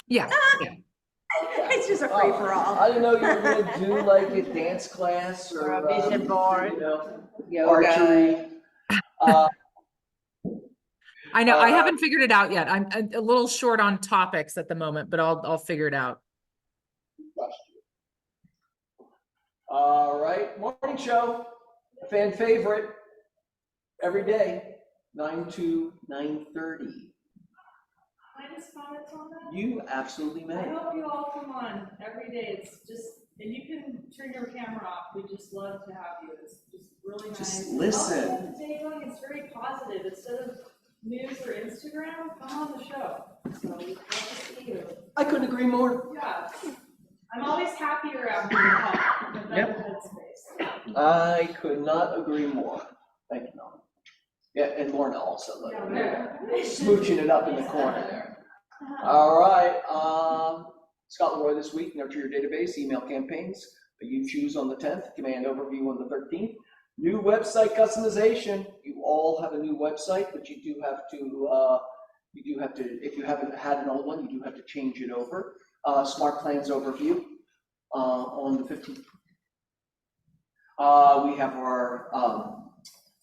Yeah. It's just a free for all. I didn't know you were gonna do like a dance class or a vision board, archery. I know. I haven't figured it out yet. I'm a little short on topics at the moment, but I'll figure it out. All right, morning show, fan favorite, every day, 9 to 9:30. Can I just comment on that? You absolutely I may. hope you all come on every day. It's just, and you can turn your camera off. We just love to have you. It's just really nice. Just And listen. also, the day going, it's very positive. Instead of news or Instagram, come on the show. So we love to see you. I couldn't agree more. Yeah. I'm always happier after you come. In a better headspace. I could not agree more. Thank you, Mel. Yeah, and Lorna also, look, Yeah. smooching it up in the corner there. All right, Scott Leroy this week, nurture your database, email campaigns, you choose on the 10th, command overview on the 13th. New website customization, you all have a new website, but you do have to You do have to, if you haven't had an old one, you do have to change it over. Smart Plans overview on the 15th. We have our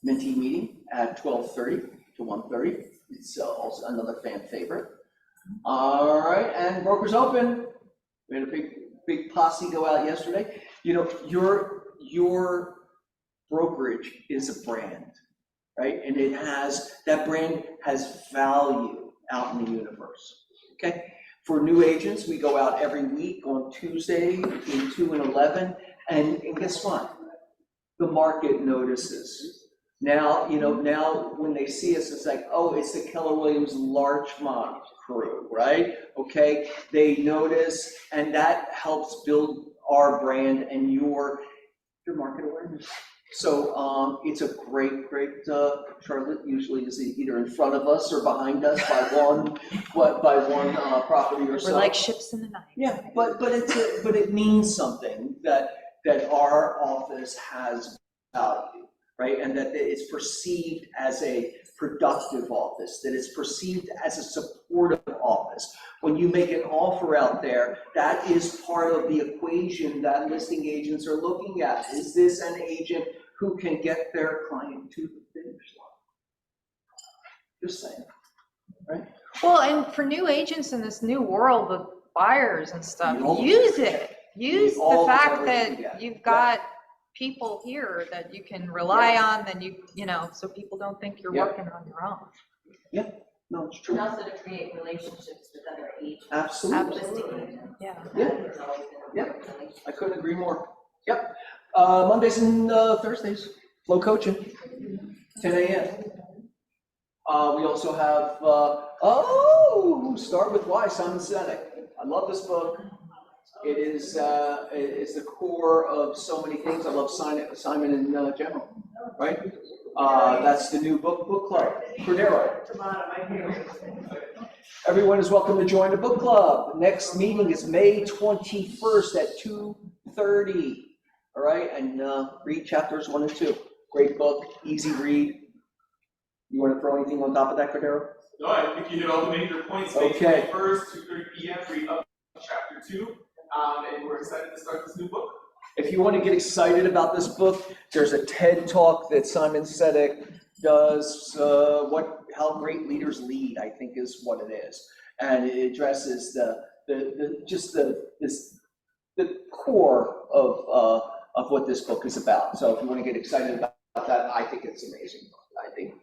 mentee meeting at 12:30 to 1:30. It's also another fan favorite. All right, and Brokers Open. We had a big posse go out yesterday. You know, your brokerage is a brand, right? And that brand has value out in the universe, okay? For new agents, we go out every week on Tuesday between 2 and 11, and guess what? The market notices. Now, now when they see us, it's like, oh, it's the Keller Williams Larchmont crew, right? Okay, they notice, and that helps build our brand and your market awareness. So it's a great, Charlotte usually is either in front of us or behind us by one property or so. We're like ships in the night. Yeah, but it means something that our office has value, right? And that it's perceived as a productive office, that it's perceived as a supportive office. When you make an offer out there, that is part of the equation that listing agents are looking at. Is this an agent who can get their client to the finish line? Just saying, right? Well, and for new agents in this new world with buyers and stuff, We use it. Use the all fact everything that together. you've got people here that you can rely on, then you know, so people don't think you're Yeah. working on your own. Yeah, no, it's true. And also to create relationships with other agents. Absolutely. Yeah. Yeah. Yeah. I couldn't agree more. Yep. Mondays and Thursdays, flow coaching, 10 a.m. We also have, Start With Why, Simon Sinek. I love this book. It is the core of so many things. I love Simon in general, right? That's the new book club, Cordero. Everyone is welcome to join the book club. The next meeting is May 21st at 2:30. All right, and read chapters 1 and 2. Great book, easy read. You want to throw anything on top of that, Cordero? No, I think you hit all the major points. Okay. May 21st, 2:30 p.m. Read up to chapter 2, and we're excited to start this new book. If you want to get excited about this book, there's a TED Talk that Simon Sinek does, how great leaders lead, I think is what it is. And it addresses the core of what this book is about. So if you want to get excited about that, I think it's amazing. I think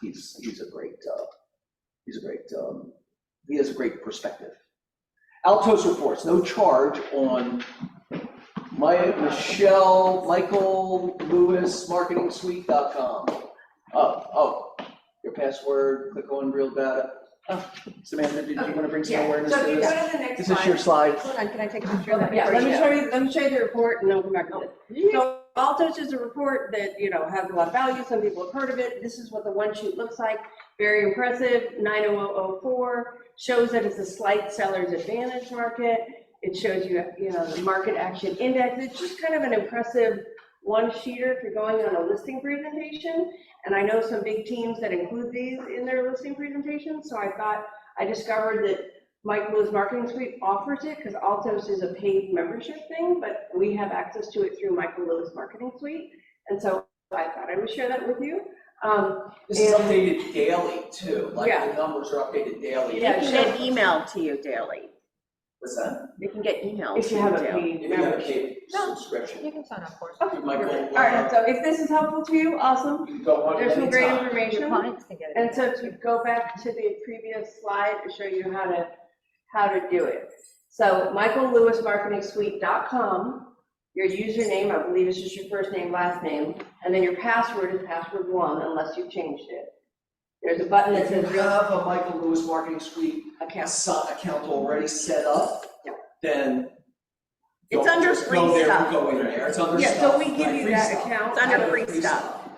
he has a great perspective. Altos reports, no charge on Michael Lewis MarketingSuite.com. Oh, your password, click on real data. Samantha, did you want to bring some awareness So to if you this? go to the next This slide. is your slide. Hold on, can I take a picture of that? Yeah, let me show you the report and then we'll come back to it. So Altos is a report that, has a lot of value. Some people have heard of it. This is what the one sheet looks like. Very impressive, 90004, shows that it's a slight seller's advantage market. It shows you, the market action index. It's just kind of an impressive one-sheeter if you're going on a listing presentation. And I know some big teams that include these in their listing presentations. So I discovered that Mike Lewis Marketing Suite offers it because Altos is a paid membership thing, but we have access to it through Michael Lewis Marketing Suite. And so I thought I would share that with you. This is updated daily too, like Yeah. the numbers are updated daily. They can get emailed to you daily. What's that? They can get emailed If to you you have a daily. paid If you have a membership. paid No. subscription. You can sign up for it. Okay, Michael, perfect. All right, so if this is helpful to you, awesome. You can go on There's some great anytime. Your information. clients can get it. And so to go back to the previous slide to show you how to do it. So michaellewismarketingsuite.com, your username, I believe is just your first name, last name, and then your password is password 1 unless you've changed it. There's a button that If you says real have a Michael Lewis Marketing Suite account. account already set up, then It's don't under just free go there stuff. and go in there. It's under Yeah, stuff. so we give like you free that stuff. account. It's under free stuff.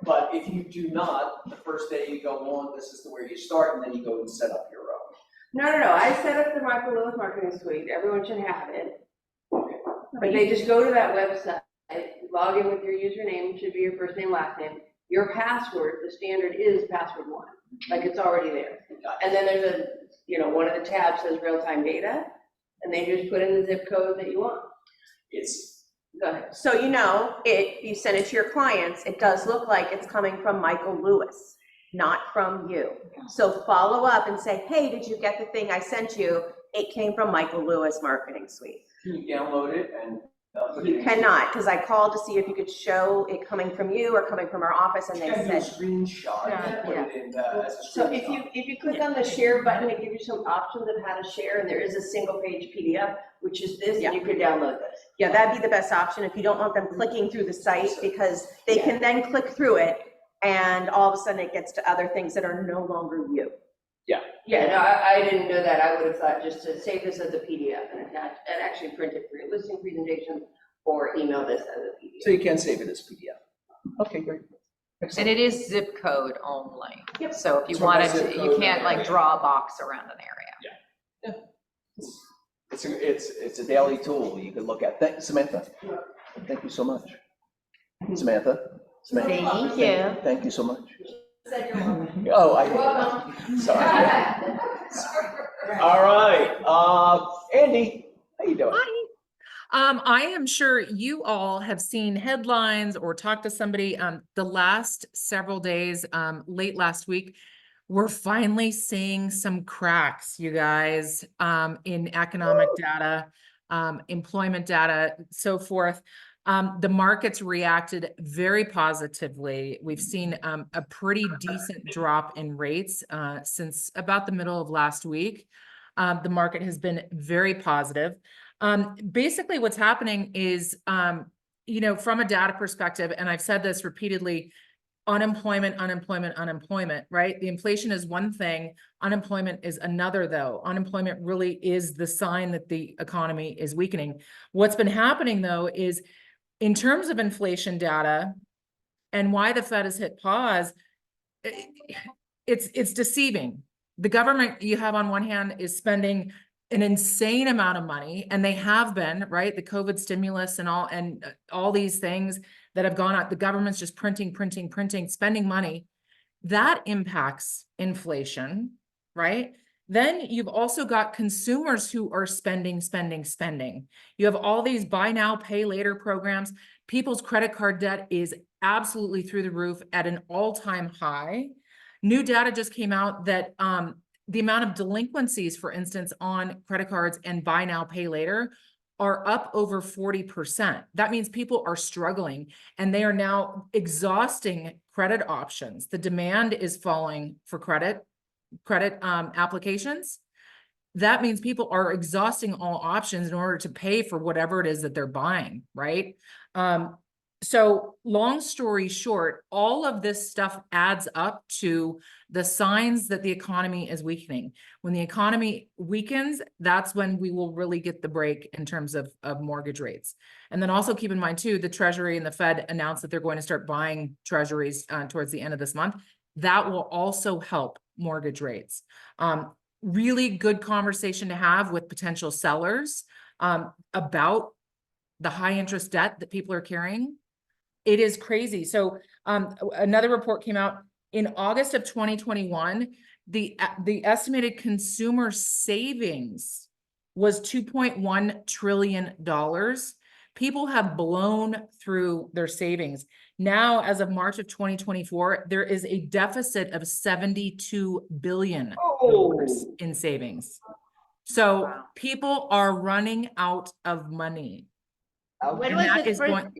But if you do not, the first day you go on, this is where you start, and then you go and set up your own. No. I set up the Michael Lewis Marketing Suite. Everyone should have it. But they just go to that website, log in with your username, should be your first name, last name. Your password, the standard is password 1, like it's already there. And then there's a, one of the tabs says real-time data, and they just put in the zip code that you want. It's, Go ahead. So you send it to your clients, it does look like it's coming from Michael Lewis, not from you. So follow up and say, hey, did you get the thing I sent you? It came from Michael Lewis Marketing Suite. you download it and. You cannot, because I called to see if you could show it coming from you or coming from our office, and they You can do a said. screenshot and put it in as a So screenshot. if you click on the share button, it gives you some options of how to share, and there is a single page PDF, which is this, Yeah. and you could download this. Yeah, that'd be the best option if you don't want them clicking through the site, because they can then click through it and all of a sudden it gets to other things that are no longer you. Yeah, no, I didn't know that. I would have thought just to save this as a PDF and attach, and actually print it for your listing presentation, or email this as a PDF. So you can save it as PDF. Okay, great. And Excellent. it is zip code only. Yep. So if you So wanted by zip to, you code, can't like yeah. draw a box around an area. It's a daily tool you can look at. Samantha, thank you so much. Samantha? Thank you. Thank you so much. Said you're welcome. Oh, Welcome. sorry. All right, Andy, how you doing? Hi. I am sure you all have seen headlines or talked to somebody, the last several days, late last week. We're finally seeing some cracks, you guys, in economic data, employment data, so forth. The market's reacted very positively. We've seen a pretty decent drop in rates since about the middle of last week. The market has been very positive. Basically what's happening is, from a data perspective, and I've said this repeatedly, unemployment, right? The inflation is one thing, unemployment is another though. Unemployment really is the sign that the economy is weakening. What's been happening though is, in terms of inflation data and why the Fed has hit pause, it's deceiving. The government you have on one hand is spending an insane amount of money, and they have been, right? The COVID stimulus and all these things that have gone out, the government's just printing, spending money. That impacts inflation, right? Then you've also got consumers who are spending. You have all these buy now, pay later programs. People's credit card debt is absolutely through the roof at an all-time high. New data just came out that the amount of delinquencies, for instance, on credit cards and buy now, pay later are up over 40%. That means people are struggling and they are now exhausting credit options. The demand is falling for credit applications. That means people are exhausting all options in order to pay for whatever it is that they're buying, right? So long story short, all of this stuff adds up to the signs that the economy is weakening. When the economy weakens, that's when we will really get the break in terms of mortgage rates. And then also keep in mind too, the Treasury and the Fed announced that they're going to start buying treasuries towards the end of this month. That will also help mortgage rates. Really good conversation to have with potential sellers about the high interest debt that people are carrying. It is crazy. So another report came out in August of 2021, the estimated consumer savings was $2.1 trillion. People have blown through their savings. Now, as of March of 2024, there is a deficit of $72 billion in savings. So people are running out of money. What And was that the is first, going,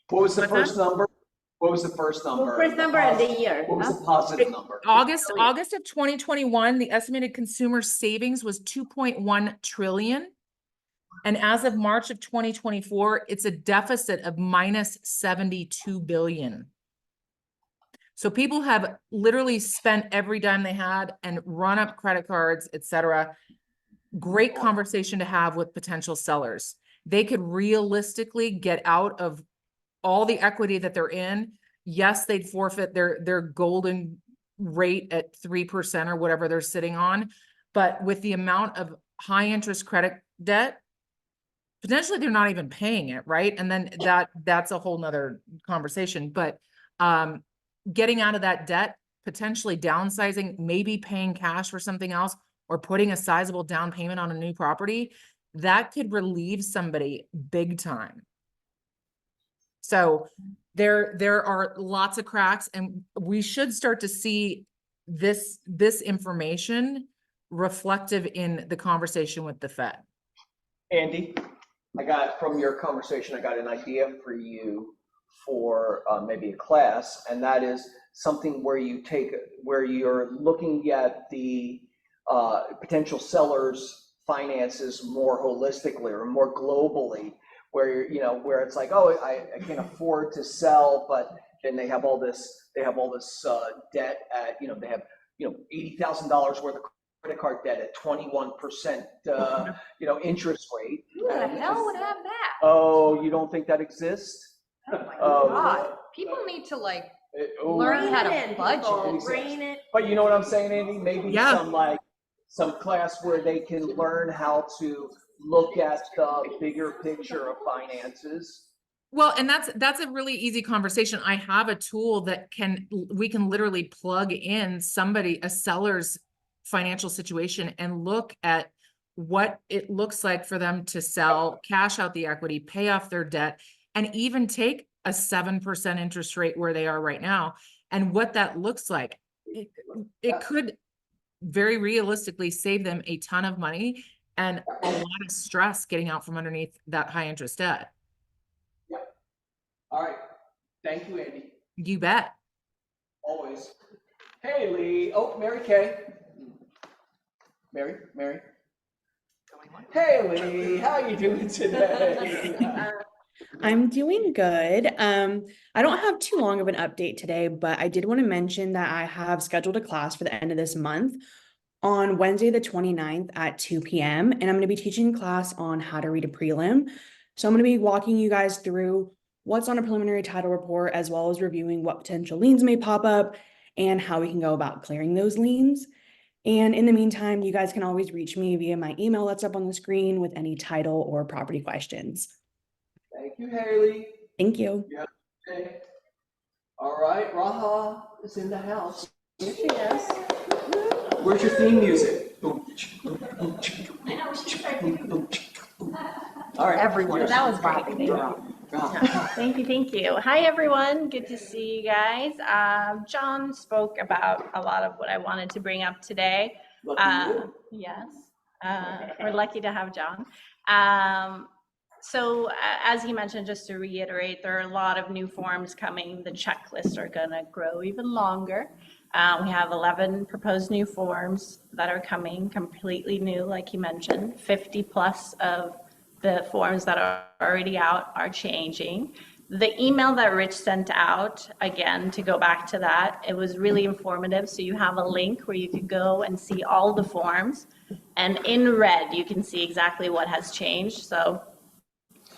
What was the What's first number? What was the first number? first number and the year? What was huh? the positive number? August of 2021, the estimated consumer savings was 2.1 trillion. And as of March of 2024, it's a deficit of minus 72 billion. So people have literally spent every dime they had and run up credit cards, et cetera. Great conversation to have with potential sellers. They could realistically get out of all the equity that they're in. Yes, they'd forfeit their golden rate at 3% or whatever they're sitting on. But with the amount of high interest credit debt, potentially they're not even paying it, right? And then that's a whole nother conversation. But getting out of that debt potentially downsizing, maybe paying cash for something else, or putting a sizable down payment on a new property, that could relieve somebody big time. So there are lots of cracks, and we should start to see this information reflective in the conversation with the Fed. Andy, from your conversation, I got an idea for you for maybe a class, and that is something where you're looking at the potential sellers' finances more holistically or more globally, where where it's like, oh, I can afford to sell, but then they have all this debt at, they have $80,000 worth of credit card debt at 21% interest rate. Who the hell would have that? Oh, you don't think that exists? Oh my Oh. God. People need to learn how to budget. Rein it. But you know what I'm saying, Andy? Maybe some class where they can learn how to look at the bigger picture of finances. Well, and that's a really easy conversation. I have a tool that we can literally plug in a seller's financial situation and look at what it looks like for them to sell, cash out the equity, pay off their debt, and even take a 7% interest rate where they are right now, and what that looks like. It could very realistically save them a ton of money and a lot of stress getting out from underneath that high interest debt. Yeah. All right. Thank you, Andy. You bet. Always. Hey, Lee. Oh, Mary Kay. Mary. Hey, Lee. How are you doing today? I'm doing good. I don't have too long of an update today, but I did want to mention that I have scheduled a class for the end of this month on Wednesday, the 29th at 2 p.m. And I'm going to be teaching a class on how to read a prelim. So I'm going to be walking you guys through what's on a preliminary title report, as well as reviewing what potential liens may pop up and how we can go about clearing those liens. And in the meantime, you guys can always reach me via my email that's up on the screen with any title or property questions. Thank you, Haley. Thank you. Yeah. Okay. All right, Raha is in the house. Here she is. Where's your theme music? I know, we should start doing. All right, Everyone. That was Bobby. Thank you. Hi, everyone. Good to see you guys. John spoke about a lot of what I wanted to bring up today. Yes, we're lucky to have John. So as he mentioned, just to reiterate, there are a lot of new forms coming. The checklists are going to grow even longer. We have 11 proposed new forms that are coming, completely new, like he mentioned. 50 plus of the forms that are already out are changing. The email that Rich sent out, again, to go back to that, it was really informative. So you have a link where you can go and see all the forms. And in red, you can see exactly what has changed. So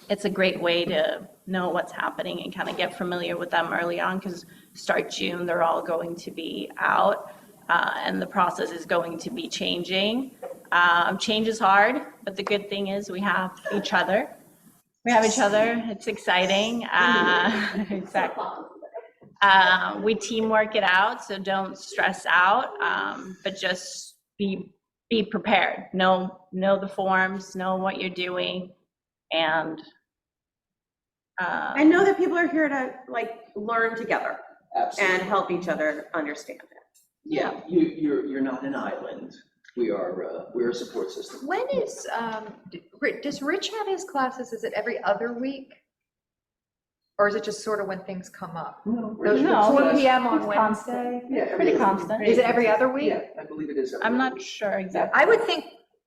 it's a great way to know what's happening and kind of get familiar with them early on, because start June, they're all going to be out, and the process is going to be changing. Change is hard, but the good thing is we have each other. It's exciting. Exactly. We teamwork it out, so don't stress out, but just be prepared. Know the forms, know what you're doing, and I know that people are here to learn together. Absolutely. And help each other understand it. Yeah, you're not an island. We're a support system. When is, does Rich have his classes? Is it every other week? Or is it just sort of when things come up? No, 4 p.m. on it's Wednesday? Yeah, pretty constant. Is it every other week? Yeah, I believe it is. I'm not sure exactly. I would think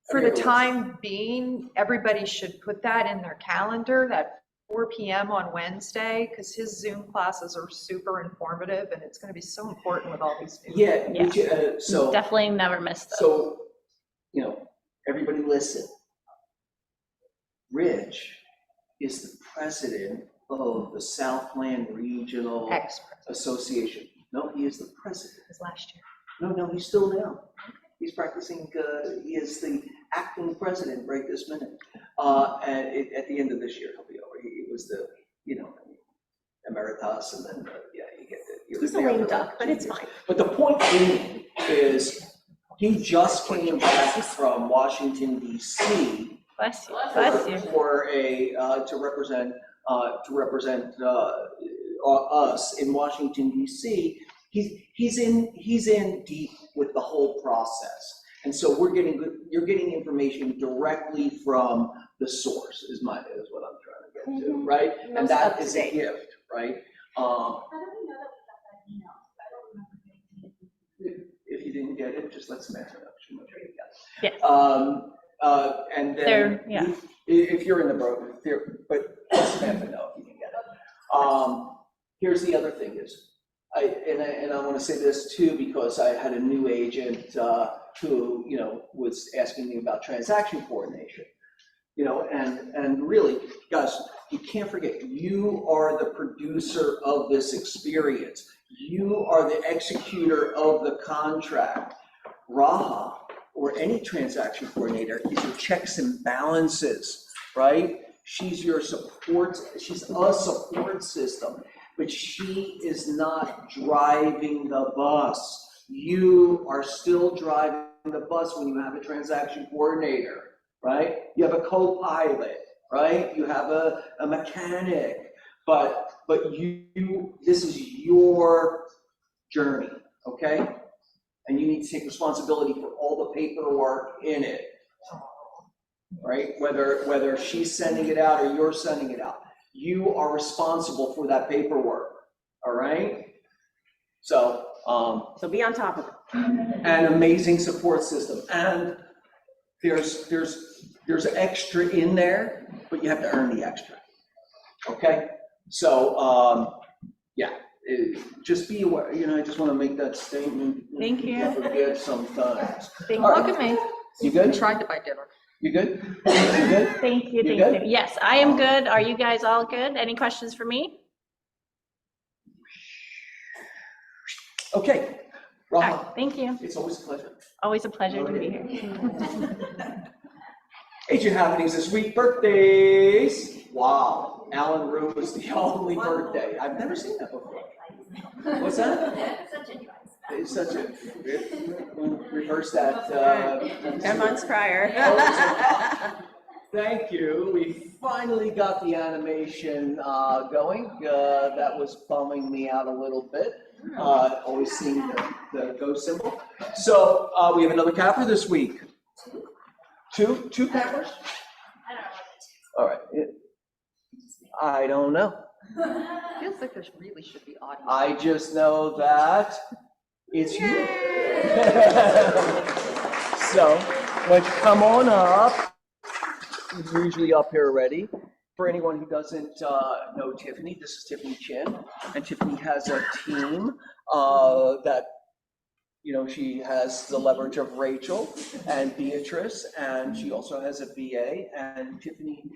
for the time being, everybody should put that in their calendar, that 4 p.m. on Wednesday, because his Zoom classes are super informative, and it's going to be so important with all these new. Yeah. So definitely never miss those. So, everybody listen. Rich is the president of the Southland Regional Association. No, he is the president. It was last year. No, he's still now. He's practicing, he is the acting president right this minute. And at the end of this year, he'll be over. He was the, emeritus, and then, He's a lame duck, but it's fine. But the point being is, he just came back from Washington DC Bless you, bless you. for a, to represent us in Washington DC. He's in deep with the whole process. And so you're getting information directly from the source is what I'm trying to get to, right? And that is a gift, right? How do we know that we got that email? I don't remember getting it. If you didn't get it, just let Samantha know. She'll make sure you Yes. got it. And then, There, yeah. if you're in the broker, but let Samantha know if you can get it. Here's the other thing is, I want to say this too, because I had a new agent who, was asking me about transaction coordination. And really, guys, you can't forget, you are the producer of this experience. You are the executor of the contract. Raha, or any transaction coordinator, is your checks and balances, right? She's your support, she's a support system, but she is not driving the bus. You are still driving the bus when you have a transaction coordinator, right? You have a co-pilot, right? You have a mechanic, but this is your journey, okay? And you need to take responsibility for all the paperwork in it, right? Whether she's sending it out or you're sending it out, you are responsible for that paperwork, all right? So be on top of it. An amazing support system, and there's extra in there, but you have to earn the extra, okay? So, just be aware, I just want to make that statement. Thank you. I forget sometimes. Look at me. You good? Tried to buy dinner. You good? You good? Thank you, You thank good? you. Yes, I am good. Are you guys all good? Any questions for me? Okay. All Raha, right, thank you. it's always a pleasure. Always a pleasure to be here. Agent happenings this week, birthdays. Wow, Alan Rue was the only birthday. I've never seen that before. What's that? It's such a, reverse that. 10 months prior. Thank you. We finally got the animation going. That was bumming me out a little bit. Always seeing the go symbol. So we have another capper this week. Two cappers? All right. I don't know. Feels like there really should be audio. I just know that it's you. So, why don't you come on up? You're usually up here already. For anyone who doesn't know Tiffany, this is Tiffany Chin, and Tiffany has a team that, she has the leverage of Rachel and Beatrice, and she also has a VA, and Tiffany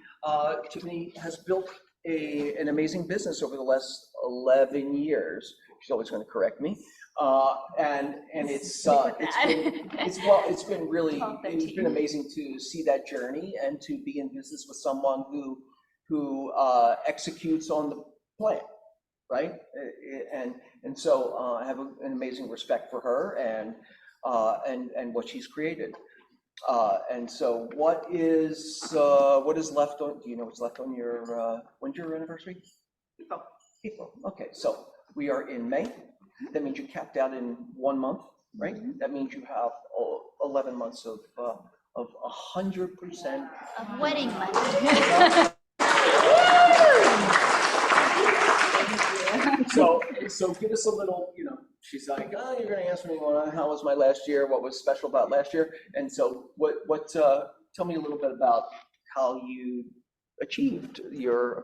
has built an amazing business over the last 11 years. She's always going to correct me. And it's been amazing to see that journey and to be in business with someone who executes on the plan, right? And so I have an amazing respect for her and what she's created. And so what is left on, do you know what's left on your, when's your anniversary? April. Okay, so we are in May. That means you capped out in 1 month, right? That means you have 11 months of 100%. Of wedding money. So give us a little, she's like, oh, you're gonna ask me, how was my last year? What was special about last year? And so tell me a little bit about how you achieved your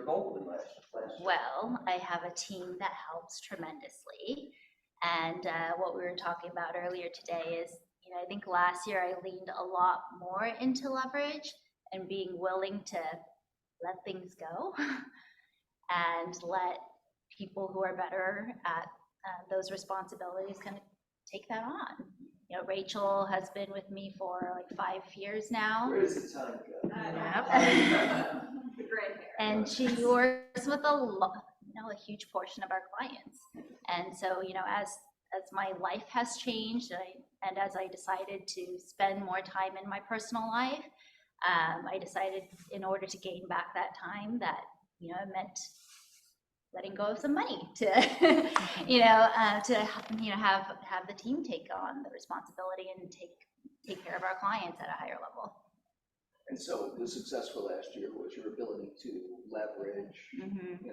goal in last year. Well, I have a team that helps tremendously. And what we were talking about earlier today is, I think last year I leaned a lot more into leverage and being willing to let things go and let people who are better at those responsibilities kind of take that on. Rachel has been with me for like 5 years now. Where does the time go? And she works with a lot. a huge portion of our clients. And so, as my life has changed and as I decided to spend more time in my personal life, I decided in order to gain back that time that, it meant letting go of some money to, to have the team take on the responsibility and take care of our clients at a higher level. And so the success for last year was your ability to leverage, Mm-hmm.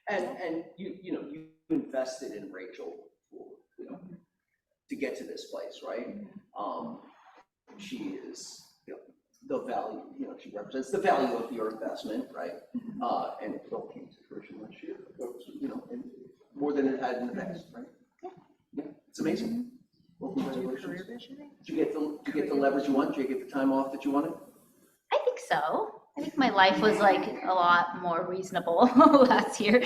and you invested in Rachel, to get to this place, right? She is, the value, she represents the value of your investment, right? And it all came to fruition last year, and more than it had in the past, right? Yeah, it's amazing. Well, congratulations. Did you get the leverage you want? Did you get the time off that you wanted? I think so. I think my life was like a lot more reasonable last year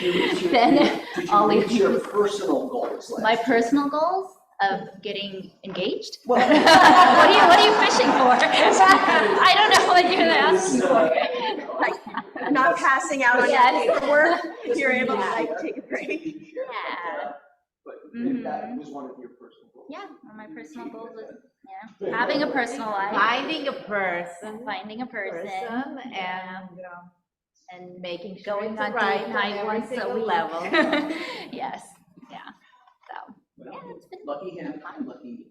than all Did these you reach your personal goals last My year? personal goals of getting engaged? Well, what are you fishing for? I don't know what you're asking for. Like, not passing out on your Yes. paperwork, you're able to take a break. Yeah. But Mhm. that was one of your personal goals. Yeah, one of my personal goals is, having a personal life. Finding a person. Finding a person. And making sure Going it's on right date on night every once a single week. level. Yes, yeah, so, yeah, it's been Lucky him, lucky.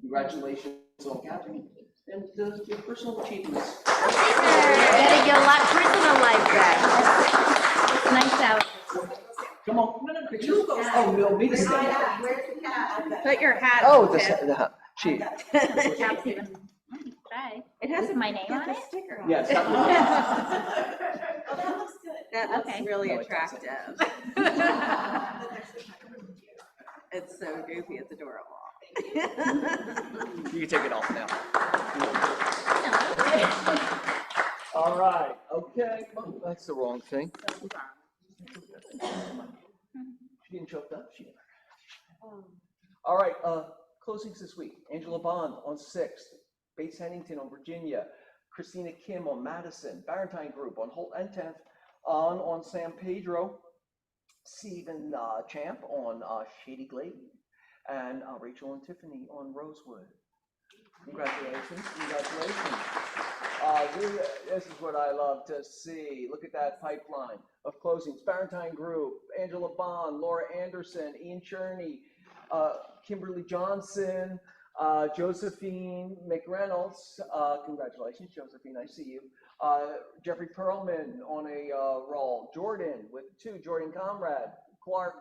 Congratulations on Catherine and your personal achievements. Getting a lot personal life back. It's nice out. Come on, pictures. Oh, no, me to stand. Put your hat Oh, on, the, Tim. she, Cap's even, try. It has With my name got on the it? sticker on. yes. Oh, that looks good. That looks Okay. really No, it doesn't. attractive. It's so goofy, it's adorable. You can take it off now. All right, okay. Oh, that's the wrong thing. She getting choked up? She. All right, closings this week. Angela Bond on 6th, Bates Hennington on Virginia, Christina Kim on Madison, Barentine Group on Holt and 10th, on San Pedro, Stephen Champ on Shady Glade, and Rachel and Tiffany on Rosewood. Congratulations, congratulations. This is what I love to see. Look at that pipeline of closings. Barentine Group, Angela Bond, Laura Anderson, Ian Cherney, Kimberly Johnson, Josephine McReynolds. Congratulations, Josephine, I see you. Jeffrey Perlman on a roll. Jordan with 2, Jordan Conrad, Clark,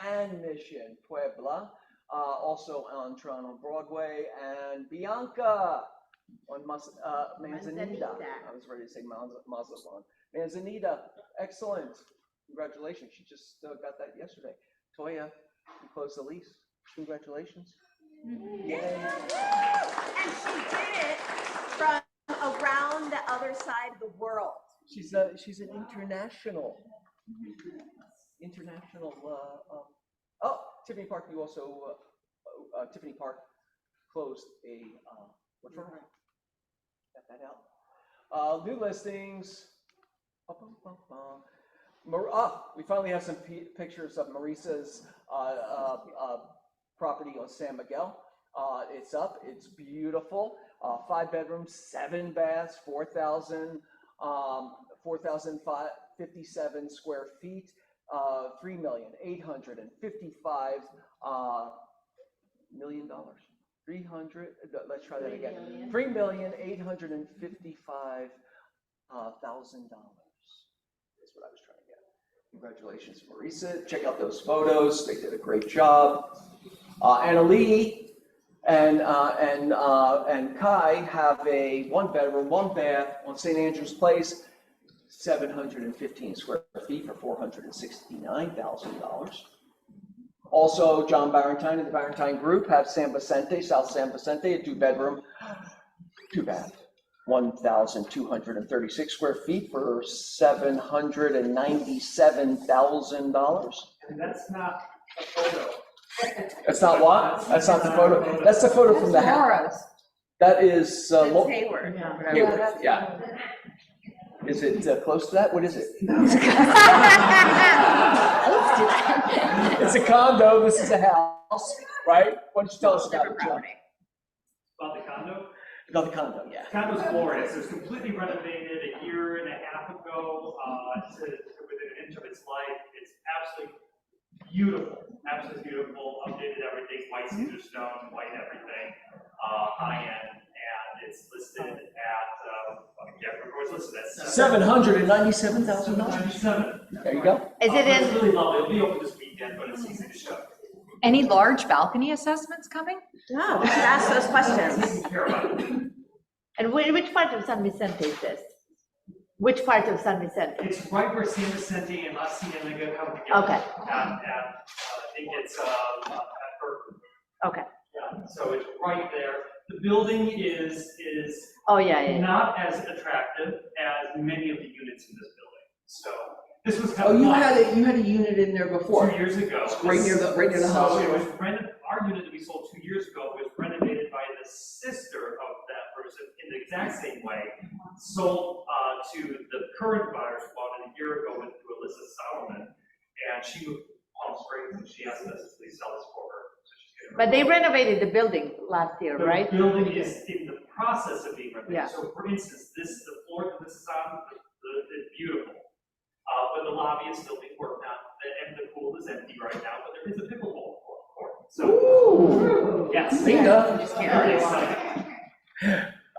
and Mission Puebla. Also on Toronto Broadway, and Bianca on Manzanita. I was ready to say Mazatlan. Manzanita, excellent. Congratulations. She just got that yesterday. Toya, you closed the lease. Congratulations. Yay. And she did it from around the other side of the world. She's an international. Oh, Tiffany Park, you also, Tiffany Park closed a referral. Got that out. New listings. We finally have some pictures of Marisa's property on San Miguel. It's up, it's beautiful. 5 bedrooms, 7 baths, 4,057 square feet. $3,855,000. Let's try that again. $3,855,000 is what I was trying to get. Congratulations, Marisa. Check out those photos. They did a great job. Anna Lee and Kai have a 1-bedroom, 1-bath on St. Andrew's Place. 715 square feet for $469,000. Also, John Barentine and the Barentine Group have San Vicente, South San Vicente, a 2-bedroom, 2-bath, 1,236 square feet for $797,000. And that's not a photo. That's not what? That's not the photo. That's the photo from the house. That is It's Hayward. Hayward, yeah. Is it close to that? What is it? It's a condo, this is a house, right? Why don't you tell us about it, John? About the condo? About the condo, yeah. Condo's glorious. It was completely renovated a year and a half ago, within an inch of its life. It's absolutely beautiful, updated everything, white cedar stone, white everything, high end, and it's listed at, where was listed at? $797,000. There you go. Is it It's in, really lovely. It'll be open this weekend, but it's easy to show. Any large balcony assessments coming? No, we should ask those questions. Taking care of it. and which part of San Vicente is this? Which part of San Vicente? It's right where San Vicente and La Cienega come together. Okay. I think it's, at Berkeley. Okay. Yeah, so it's right there. The building is Oh, yeah. not as attractive as many of the units in this building. So this was kind Oh, of. you had a unit in there before? 2 years ago. It's right near the So house. it was our unit that we sold 2 years ago was renovated by the sister of that person in the exact same way. Sold to the current buyers who bought it a year ago with Alyssa Solomon. And she moved to Palm Springs and she asked us to please sell this for her. So she's getting But they renovated the building last year, right? The building is in the process of being renovated. Yeah. So for instance, the floor that this is on, is beautiful. But the lobby is still being worked on, and the pool is empty right now, but there is a pickleball court. So, yes. Bingo. Very exciting.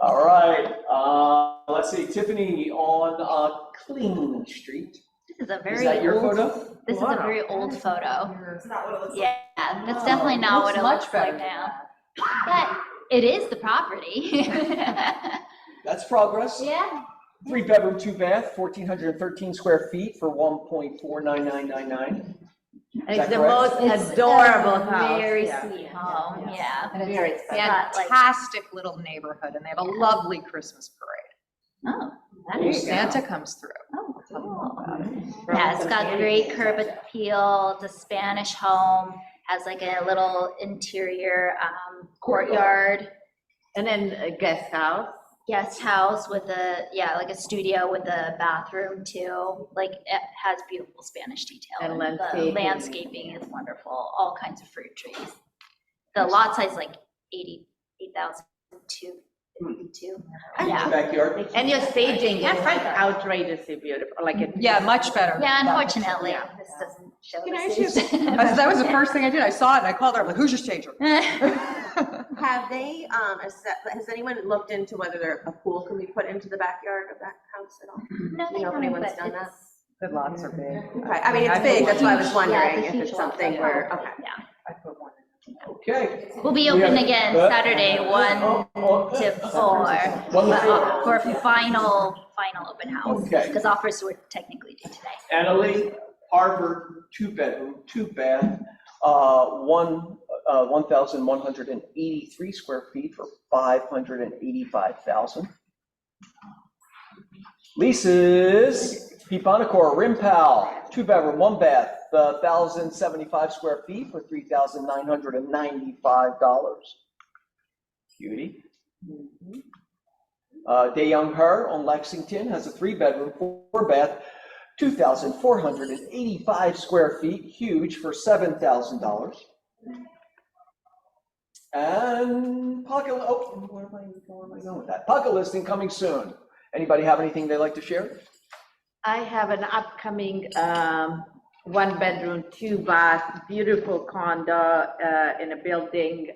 All right, let's see, Tiffany on Clean Street. This is a Is very that your old, photo? this is a very old photo. It's not what it looks like. Yeah, that's definitely not what it looks like now. But it is the property. That's progress. Yeah. 3-bedroom, 2-bath, 1,413 square feet for 1.49999. And it's the most adorable house. Very yeah. sweet home, yeah. And it's Very a Got, like- fantastic little neighborhood, and they have a lovely Christmas parade. Oh, that is. Santa comes through. Oh, cool. Yeah, it's got great curb appeal. It's a Spanish home, has like a little interior courtyard, And then a guest house. guest house with like a studio with a bathroom too. Like it has beautiful Spanish detail. And The landscaping. landscaping is wonderful, all kinds of fruit trees. The lot size like 88,002. Yeah. Backyard. And your staging is outrageously beautiful, like it. Yeah, much better. Yeah, unfortunately, this doesn't show Can I the ask you, stage. that was the first thing I did. I saw it and I called her. I'm like, who's your stager? Have they, has anyone looked into whether a pool can be put into the backyard of that house at all? No, You know if they haven't, anyone's but done that? it's- The lots are big. Okay, I mean, it's big, that's why I was wondering Yeah, if it's huge lot, something yeah. where, okay. Yeah. I put one in. Okay. We'll be We open have- again Saturday, 1 to 4, for final open house. Okay. Because offers were technically due today. Annalee, Harvard, 2-bedroom, 2-bath, 1,183 square feet for $585,000. Leases, Peeponacor, Rimpal, 2-bedroom, 1-bath, 1,075 square feet for $3,995. Beauty. DeYoung Her on Lexington has a 3-bedroom, 4-bath, 2,485 square feet, huge, for $7,000. And Pocket, where am I going with that? Pocket listing coming soon. Anybody have anything they'd like to share? I have an upcoming 1-bedroom, 2-bath, beautiful condo in a building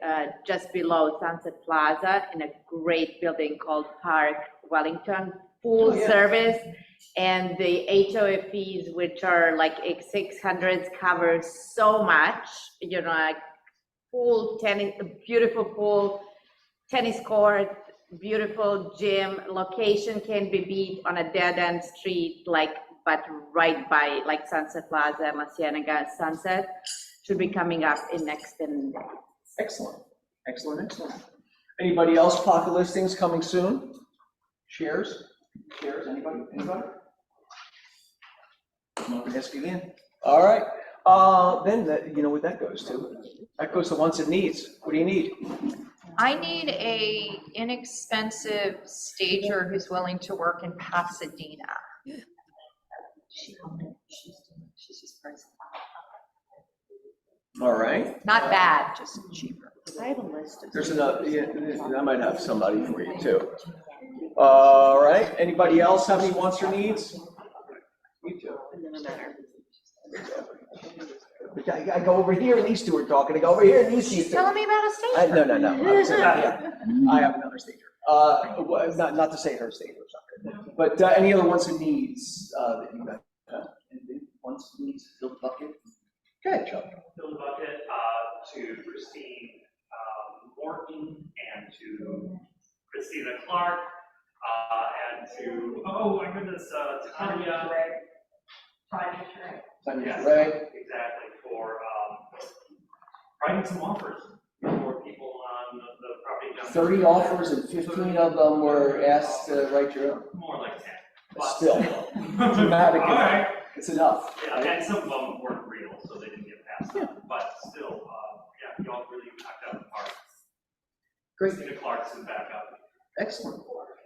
just below Sunset Plaza in a great building called Park Wellington, full service. And the HOA fees, which are like 600s, cover so much, like pool, tennis, beautiful pool, tennis court, beautiful gym. Location can be beat on a dead-end street, but right by Sunset Plaza, La Cienega, Sunset. Should be coming up in next 10 days. Excellent. Anybody else? Pocket listings coming soon? Shares? Anybody? I'm gonna ask again. All right. Then you know what that goes to? That goes to wants and needs. What do you need? I need a inexpensive stager who's willing to work in Pasadena. All right. Not bad, just cheaper. I have a list of. There's enough, yeah, I might have somebody for you too. All right, anybody else have any wants or needs? You too. I go over here and these two are talking, I go over here and these two. She's telling me about a stager. No. I have another stager. Not to say her stager is not good, but any other wants and needs that you guys have? Anything? Wants, needs, fill the bucket? Go ahead, Chuck. Fill the bucket, to Christine, Morton, and to Christina Clark, and to, oh my goodness, Tanya. Yes, exactly, for, writing some offers for people on the property down. 30 offers and 15 of them were asked to write your own. More like 10. But still, dramatic. All right. It's enough. Yeah, and some of them weren't real, so they didn't get passed on, but still, yeah, y'all really knocked out the park. Great. Christina Clarkson back up. Excellent,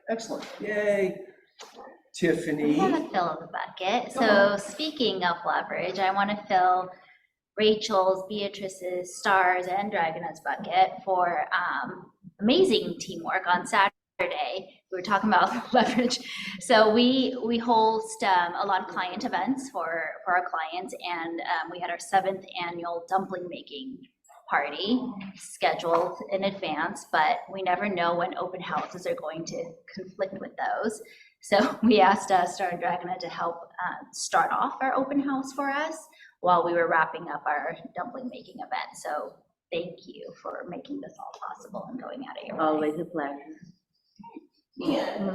excellent. Yay. Tiffany. I want to fill the bucket. So speaking of leverage, I want to fill Rachel's, Beatrice's, Stars, and Dragonet's bucket for amazing teamwork on Saturday. We were talking about leverage. So we host a lot of client events for our clients, and we had our 7th annual dumpling making party scheduled in advance, but we never know when open houses are going to conflict with those. So we asked Star and Dragonet to help start off our open house for us while we were wrapping up our dumpling making event. So thank you for making this all possible and going out of your way. Always a pleasure. And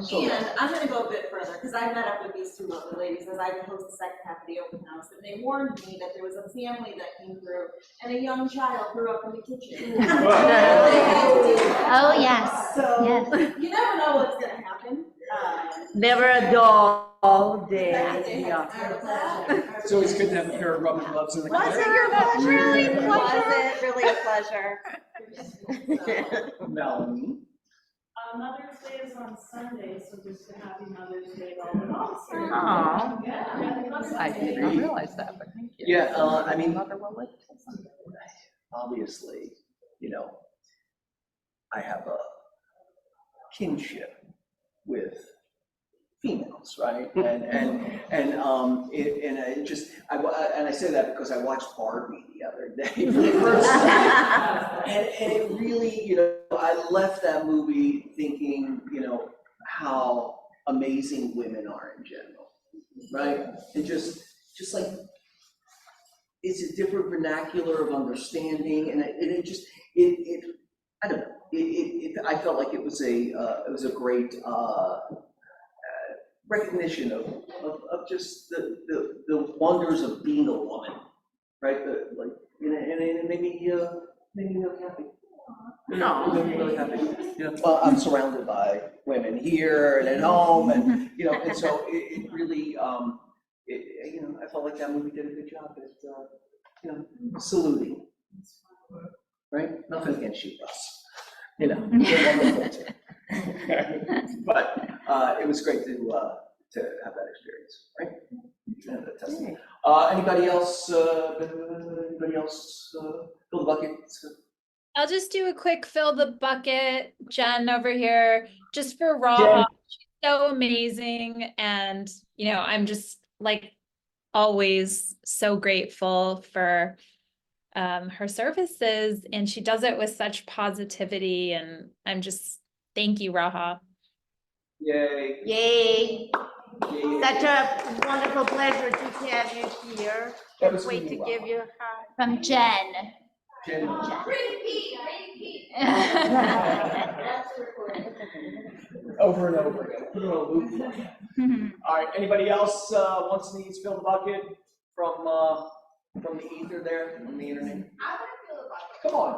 I'm gonna go a bit further, because I met up with these two lovely ladies as I host the second half of the open house, and they warned me that there was a family that came through, and a young child grew up in the kitchen. Oh, yes, So, yes. you never know what's gonna happen. Never a dull day. It's always good to have a pair of rubber gloves in the Was it car. your pleasure? Was it really a pleasure? Melanie. Mother's Day is on Sunday, so just a happy Mother's Day to all the moms here. Aw. Yeah. I didn't realize that, but thank you. Yeah, I mean, Mother will live. obviously, I have a kinship with females, right? And I say that because I watched Barbie the other day for the first time. And it really, I left that movie thinking, how amazing women are in general, right? And just like, it's a different vernacular of understanding, and I don't know, I felt like it was a great recognition of just the wonders of being a woman, right? And it made me really happy. No. It made me really happy. Well, I'm surrounded by women here and at home, and and so it really, I felt like that movie did a good job at, saluting, right? Nothing against you, Russ. You're wonderful too. But it was great to have that experience, right? Yeah, that testing. Anybody else? Fill the bucket. I'll just do a quick fill the bucket. Jen over here, just for Raha. She's so amazing, and I'm just like always so grateful for her services, and she does it with such positivity, and I'm just thank you, Raha. Yay. Yay. Yay. Such a wonderful pleasure to have you here. That was Wait me, to Raha. give you a hug. From Jen. Jen. Over and over again. Put it on a loop for you. All right, anybody else wants to fill the bucket from the ether there, from the internet? I want to feel the bucket. Come on,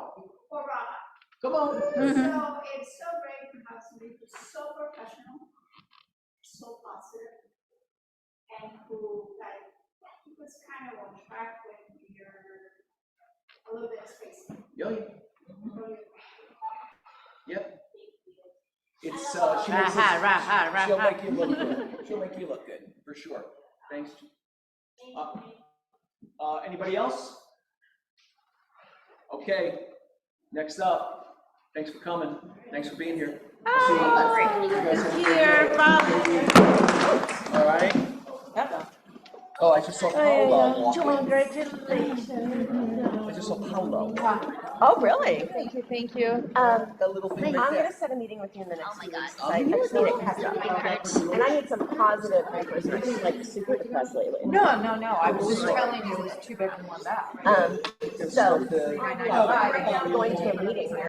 For Rana. come on. So it's so great to have somebody who's so professional, so positive, and who keep us kind of on track when you're a little bit spacey. Yeah. Yep. It's, she'll make you look good. She'll make you look good, for sure. Thanks. Anybody else? Okay, next up, thanks for coming. Thanks for being here. See you. Here, All right. Oh, I just saw Paolo walking. Congratulations. I just saw Paolo. Oh, really? Thank you, thank you. That little thing I'm right there. gonna set a meeting with you in the next few weeks. God. I just need to catch up. And I need some positive information. I've been like super depressed lately. No, I was just telling you, it was too big for one back. So, I'm going to a meeting